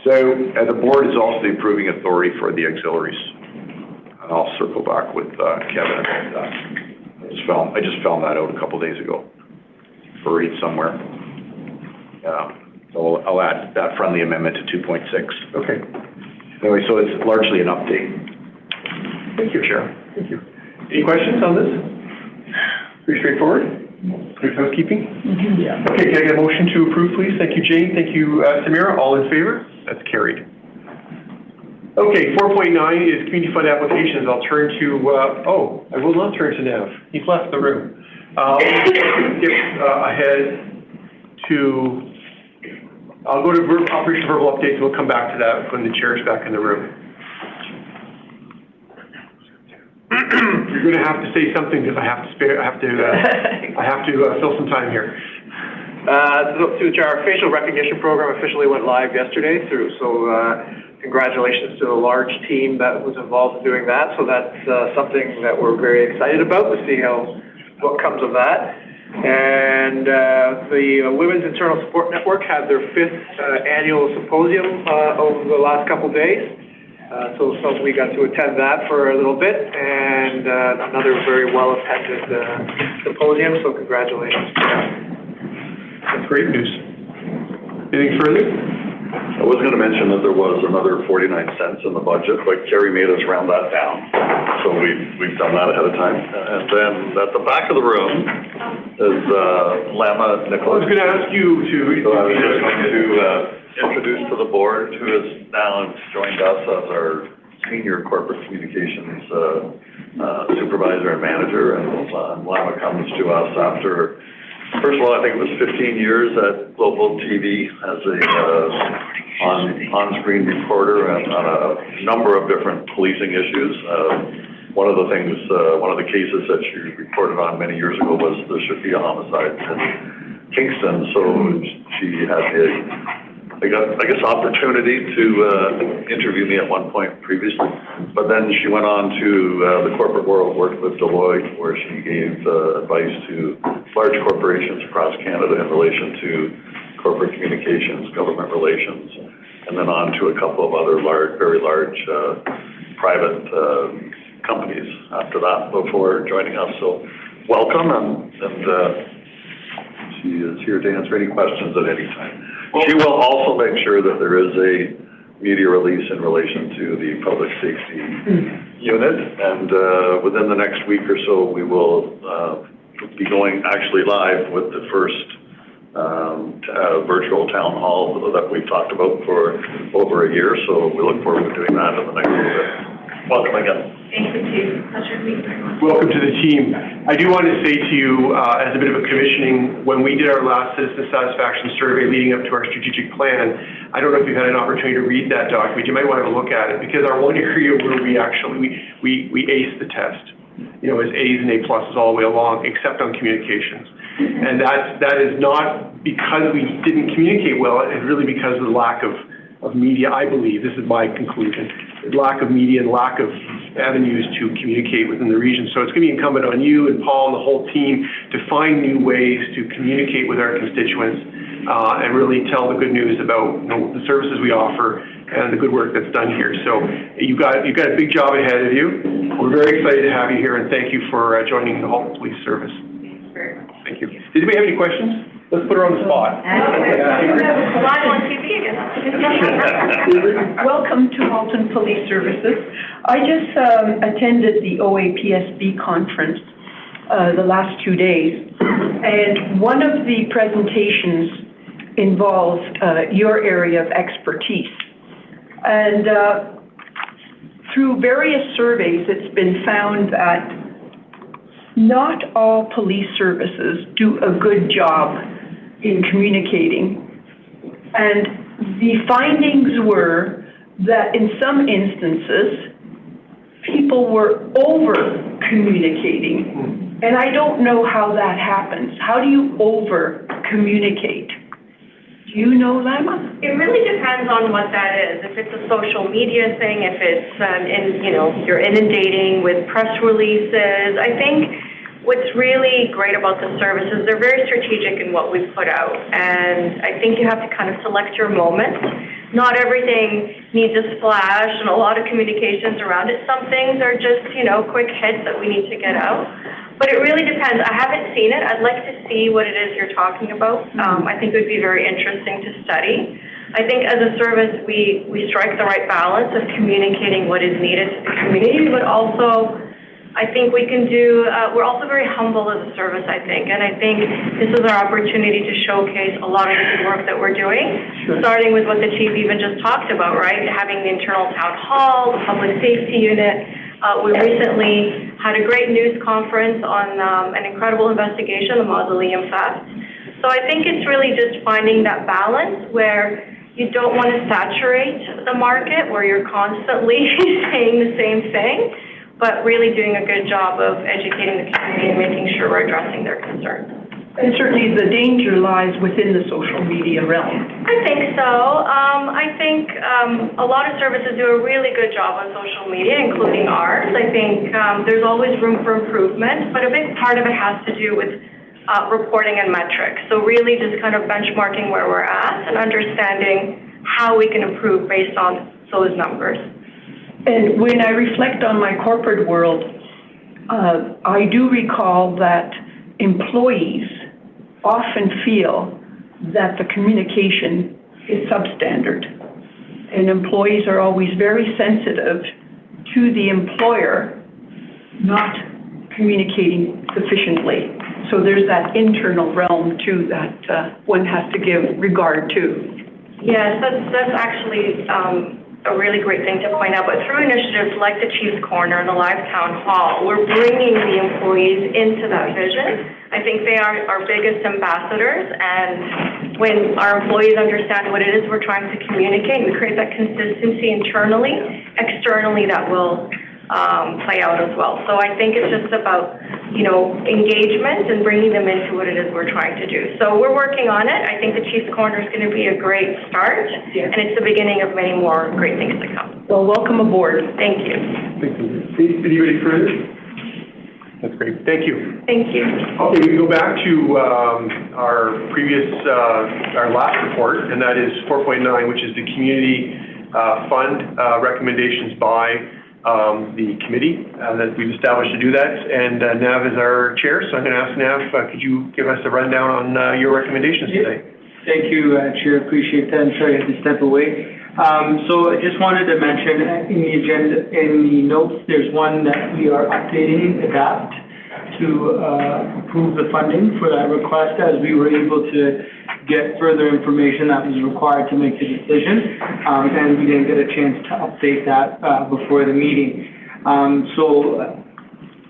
So the board is also the approving authority for the auxiliaries, and I'll circle back with Kevin about that. I just found that out a couple days ago. Buried somewhere. So I'll add that friendly amendment to 2.6. Okay. Anyway, so it's largely an update. Thank you, Chair. Thank you. Any questions on this? Pretty straightforward. Quick housekeeping. Yeah. Okay, can I get a motion to approve, please? Thank you, Jane. Thank you, Samira. All in favor? That's carried. Okay, 4.9 is community fund applications. I'll turn to, I will not turn to Nev. He's left the room. Skip ahead to, I'll go to operation verbal updates. We'll come back to that when the chair is back in the room. you're gonna have to say something because I have to fill some time here. Through our facial recognition program officially went live yesterday congratulations to the large team that was involved in doing that. So that's something that we're very excited about to see what comes of that. And the Women's Internal Support Network had their 5th annual symposium over the last couple days. So we got to attend that for a little bit, and another very well-attended symposium, so congratulations to that. That's great news. Anything further? I was going to mention that there was another 49 cents in the budget, but Kerry made us round that down. So we've done that ahead of time. And then at the back of the room is Lama Nicholas. I was going to ask you to... So I was just going to introduce to the board, who has now joined us as our senior corporate communications supervisor and manager. And Lama comes to us after... First of all, I think it was 15 years at Global TV as a on-screen reporter on a number of different policing issues. One of the cases that she reported on many years ago was the Shafia homicide in Kingston. So she had the opportunity to interview me at one point previously, but then she went on to the corporate world, worked with Deloitte, where she gave advice to large corporations across Canada in relation to corporate communications, government relations, and then on to a couple of other very large private companies after that before joining us. So welcome, and she is here to answer any questions at any time. She will also make sure that there is a media release in relation to the public safety unit, and within the next week or so, we will be going actually live with the first virtual town hall that we've talked about for over a year. So we look forward to doing that in the next little bit. Welcome again. Thank you, Chief. Pleasure to be here. Welcome to the team. I do want to say to you, as a bit of a commissioning, when we did our last citizen satisfaction survey leading up to our strategic plan, I don't know if you've had an opportunity to read that document. You might want to have a look at it, because our one area where we actually, we aced the test, you know, as A's and A pluses all the way along, except on communications. And that is not because we didn't communicate well, it's really because of the lack of media, I believe. This is my conclusion. Lack of media and lack of avenues to communicate within the region. So it's going to be incumbent on you and Paul and the whole team to find new ways to communicate with our constituents and really tell the good news about, you know, the services we offer and the good work that's done here. So you've got a big job ahead of you. We're very excited to have you here, and thank you for joining the Halton Police Service. Thank you. Did we have any questions? Let's put her on the spot. Live on TV again. Welcome to Halton Police Services. I just attended the OAPSB conference the last 2 days, and one of the presentations involves your area of expertise. And through various surveys, it's been found that not all police services do a good job in communicating. And the findings were that in some instances, people were over-communicating. And I don't know how that happens. How do you over-communicate? Do you know, Lama? It really depends on what that is. If it's a social media thing, if it's, you're inundating with press releases. I think what's really great about the services, they're very strategic in what we put out. And I think you have to kind of select your moments. Not everything needs a splash and a lot of communications around it. Some things are just, quick hits that we need to get out. But it really depends. I haven't seen it. I'd like to see what it is you're talking about. I think it would be very interesting to study. I think as a service, we strike the right balance of communicating what is needed to the community, but also I think we can do, we're also very humble as a service, I think. And I think this is our opportunity to showcase a lot of the good work that we're doing, starting with what the chief even just talked about, right? Having the internal town hall, the public safety unit. We recently had a great news conference on an incredible investigation, the mausoleum theft. So I think it's really just finding that balance where you don't want to saturate the market, where you're constantly saying the same thing, but really doing a good job of educating the community and making sure we're addressing their concerns. And certainly the danger lies within the social media realm. I think so. I think a lot of services do a really good job on social media, including ours. I think there's always room for improvement, but a big part of it has to do with reporting and metrics. So really just kind of benchmarking where we're at and understanding how we can improve based on those numbers. And when I reflect on my corporate world, I do recall that employees often feel that the communication is substandard. And employees are always very sensitive to the employer not communicating sufficiently. So there's that internal realm too that one has to give regard to. Yes, that's actually a really great thing to point out. But through initiatives like the Chief's Corner and the Live Town Hall, we're bringing the employees into that vision. I think they are our biggest ambassadors, and when our employees understand what it is we're trying to communicate, we create that consistency internally, externally that will play out as well. So I think it's just about, engagement and bringing them into what it is we're trying to do. So we're working on it. I think the Chief's Corner is going to be a great start, and it's the beginning of many more great things to come. Well, welcome aboard. Thank you. Thank you. Anybody further? That's great. Thank you. Thank you. Okay, we can go back to our last report, and that is 4.9, which is the community fund recommendations by the committee that we've established to do that. And Nav is our chair, so I'm going to ask Nav, could you give us a rundown on your recommendations today? Thank you, Chair. Appreciate that. I'm sorry I had to step away. So I just wanted to mention in the agenda, in the notes, there's one that we are updating, adapt, to approve the funding for that request, as we were able to get further information that was required to make the decision, and we didn't get a chance to update that before the meeting. So,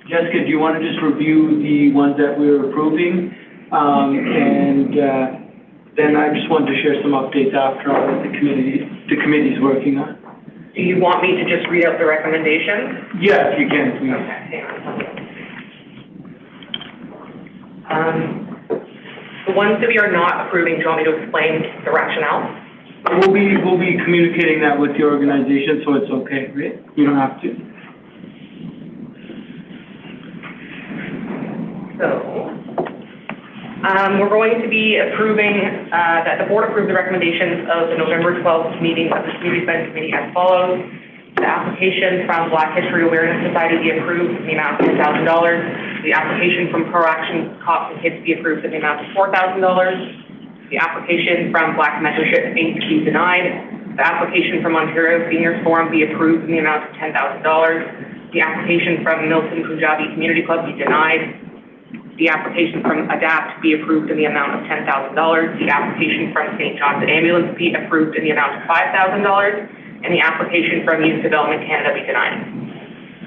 Jessica, do you want to just review the ones that we're approving? Then I just wanted to share some updates after all that the committee's working on. Do you want me to just read out the recommendations? Yes, you can, please. Okay. The ones that we are not approving, do you want me to explain the rationale? We'll be communicating that with the organization, so it's okay, right? You don't have to. So, we're going to be approving, that the board approve the recommendations of the November 12th meeting of the Community Fund Committee as follows. The application from Black History Awareness Society be approved in the amount of $10,000. The application from Pro-Action Cops and Kids be approved in the amount of $4,000. The application from Black Mentorship Inc. be denied. The application from Ontario Seniors Forum be approved in the amount of $10,000. The application from Milton Punjabi Community Club be denied. The application from ADAPT be approved in the amount of $10,000. The application from St. John's Ambulance be approved in the amount of $5,000. And the application from Youth Development Canada be denied.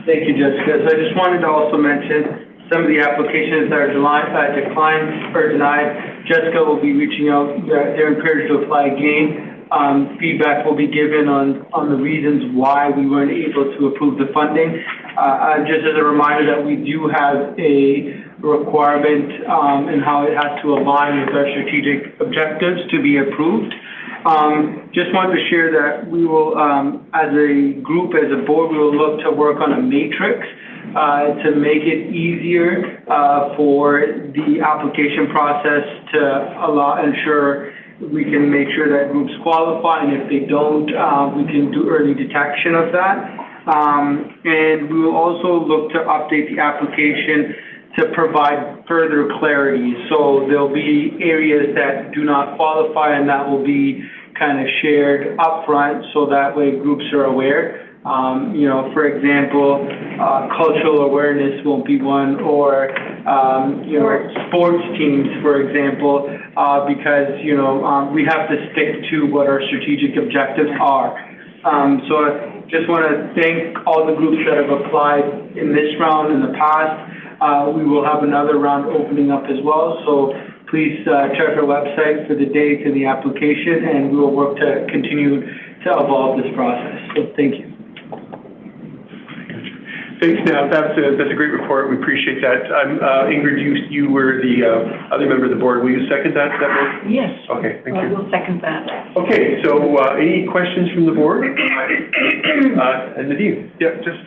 Thank you, Jessica. So I just wanted to also mention some of the applications that are declined or denied. Jessica will be reaching out. They're encouraged to apply again. Feedback will be given on the reasons why we weren't able to approve the funding. Just as a reminder that we do have a requirement in how it has to align with our strategic objectives to be approved. Just wanted to share that we will, as a group, as a board, we will look to work on a matrix to make it easier for the application process to ensure we can make sure that groups qualify, and if they don't, we can do early detection of that. And we will also look to update the application to provide further clarity. So there'll be areas that do not qualify, and that will be kind of shared upfront, so that way groups are aware. For example, cultural awareness won't be one, or, sports teams, for example, because, we have to stick to what our strategic objectives are. So I just want to thank all the groups that have applied in this round in the past. We will have another round opening up as well, so please check our website for the date and the application, and we will work to continue to evolve this process. So thank you. Thanks, Nav. That's a great report. We appreciate that. Ingrid, you were the other member of the board. Will you second that motion? Yes. Okay, thank you. I will second that. Okay, so any questions from the board? And Nadeem? Yeah, just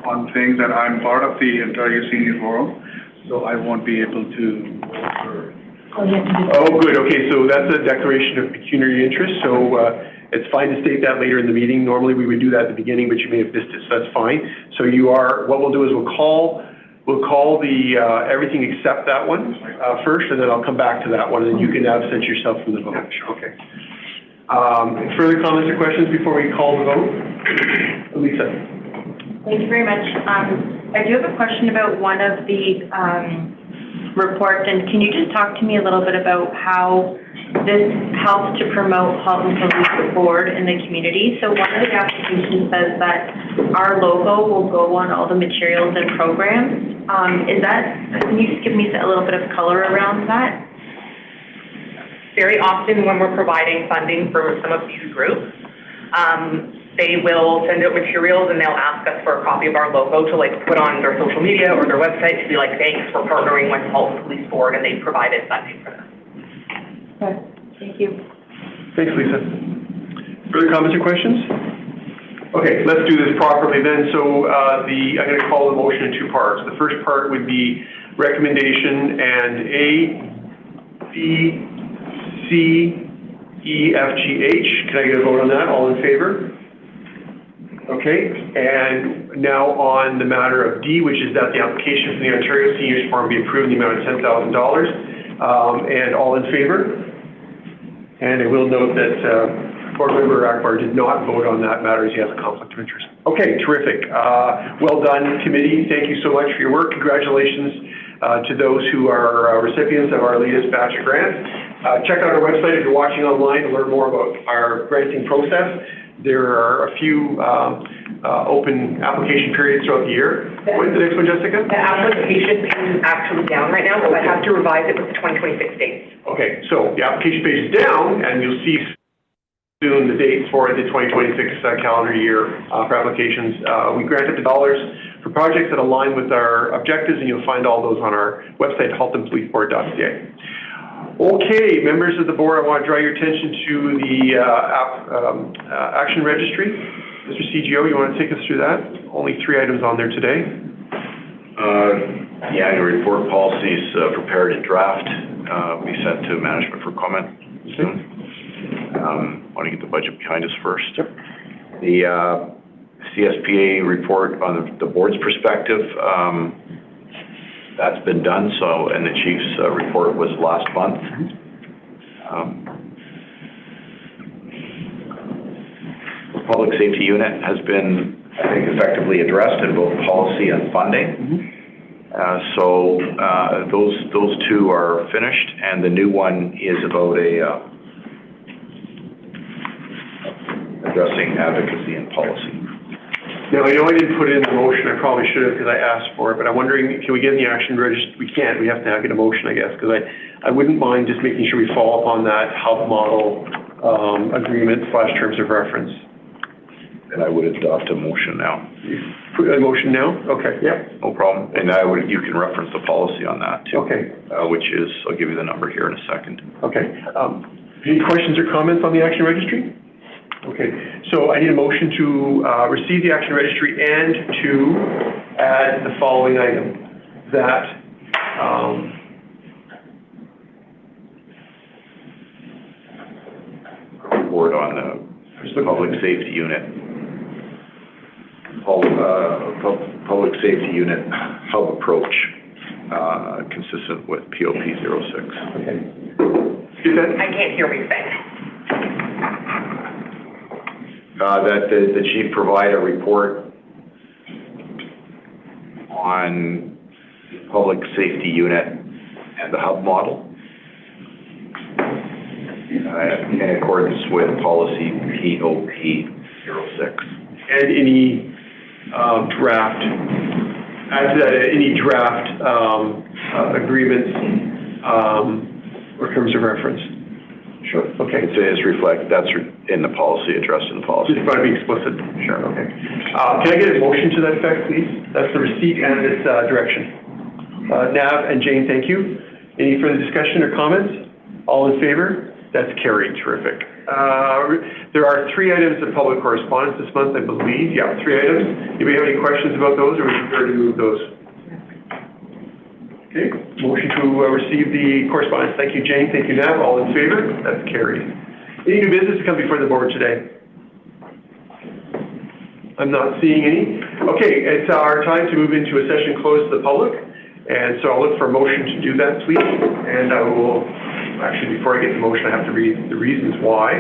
one thing that I'm part of the Ontario Senior Forum, so I won't be able to vote for. Oh, good. Okay, so that's a declaration of pecuniary interest. So it's fine to state that later in the meeting. Normally we would do that at the beginning, but you may have missed it, so that's fine. So what we'll do is we'll call the everything except that one first, and then I'll come back to that one, and you can absent yourself from the vote. Okay. Further comments or questions before we call the vote? Lisa. Thank you very much. I do have a question about one of the reports, and can you just talk to me a little bit about how this helps to promote Halton Police Board in the community? So one of the applications says that our logo will go on all the materials and programs. Can you just give me a little bit of color around that? Very often when we're providing funding for some of these groups, they will send out materials and they'll ask us for a copy of our logo to put on their social media or their website to be like, thanks for partnering with Halton Police Board, and they provided funding for this. Okay, thank you. Thanks, Lisa. Further comments or questions? Okay, let's do this properly then. So I'm going to call the motion in two parts. The first part would be recommendation and A, B, C, E, F, G, H. Can I get a vote on that? All in favor? Okay, and now on the matter of D, which is that the application from the Ontario Seniors Forum be approved in the amount of $10,000. And all in favor? And I will note that Board Member Akbar did not vote on that matter as he has a conflict of interest. Okay, terrific. Well done, committee. Thank you so much for your work. Congratulations to those who are recipients of our latest batch of grants. Check out our website if you're watching online to learn more about our granting process. There are a few open application periods throughout the year. When's the next one, Jessica? The application page is actually down right now, so I have to revise it with the 2026 dates. Okay, so the application page is down, and you'll see soon the dates for the 2026 calendar year for applications. We granted the dollars for projects that align with our objectives, and you'll find all those on our website, haltonpoliceboard.ca. Okay, members of the board, I want to draw your attention to the action registry. Mr. CGO, you want to take us through that? Only 3 items on there today. The annual report policies prepared in draft. We sent to management for comment soon. Want to get the budget behind us first. Yep. The CSPA report on the board's perspective, that's been done, and the chief's report was last month. The public safety unit has been, I think, effectively addressed in both policy and funding. Those two are finished, and the new one is about addressing advocacy and policy. Now, I know I didn't put it in the motion. I probably should have because I asked for it, but I'm wondering, can we get in the action register? We can't. We have to get a motion, I guess, because I wouldn't mind just making sure we follow up on that hub model agreement / terms of reference. And I would adopt a motion now. Put a motion now? Okay. Yeah. No problem. And you can reference the policy on that too. Okay. Which is, I'll give you the number here in a second. Okay. Any questions or comments on the action registry? Okay, so I need a motion to receive the action registry and to add the following item, that report on the public safety unit, public safety unit hub approach, consistent with POP 06. Okay. I can't hear what you're saying. That the chief provide a report on public safety unit and the hub model in accordance with policy POP 06. And any draft, add to that any draft agreements or terms of reference. Sure, okay. It's that's in the policy, addressed in the policy. Just want to be explicit. Sure, okay. Can I get a motion to that effect, please? That's the receipt and this direction. Nav and Jane, thank you. Any further discussion or comments? All in favor? That's carried, terrific. There are 3 items of public correspondence this month, I believe. Yeah, 3 items. Do we have any questions about those, or would you prefer to move those? Okay, motion to receive the correspondence. Thank you, Jane. Thank you, Nav. All in favor? That's carried. Any new business to come before the board today? I'm not seeing any. Okay, it's our time to move into a session closed to the public, and so I'll look for a motion to do that, please. And I will, actually, before I get the motion, I have to read the reasons why.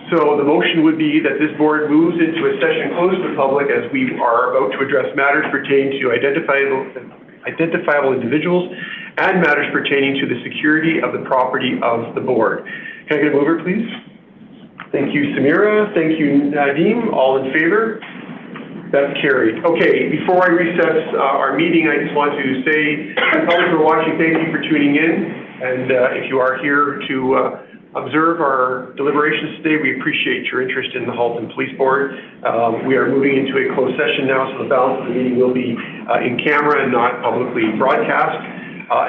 So the motion would be that this board moves into a session closed to the public as we are about to address matters pertaining to identifiable individuals and matters pertaining to the security of the property of the board. Can I get a mover, please? Thank you, Samira. Thank you, Nadeem. All in favor? That's carried. Okay, before I recess our meeting, I just want to say to the public who are watching, thank you for tuning in. And if you are here to observe our deliberations today, we appreciate your interest in the Halton Police Board. We are moving into a closed session now, so the balance of the meeting will be in camera and not publicly broadcast.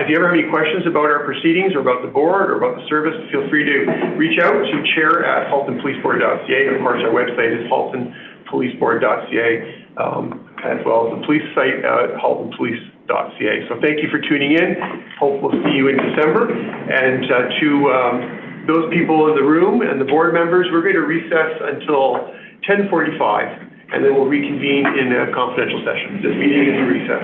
If you ever have any questions about our proceedings or about the board or about the service, feel free to reach out to chair@haltonpoliceboard.ca. Of course, our website is haltonpoliceboard.ca, as well as the police site at haltonpolice.ca. So thank you for tuning in. Hope we'll see you in December. And to those people in the room and the board members, we're going to recess until 10:45, and then we'll reconvene in a confidential session. This meeting is in recess.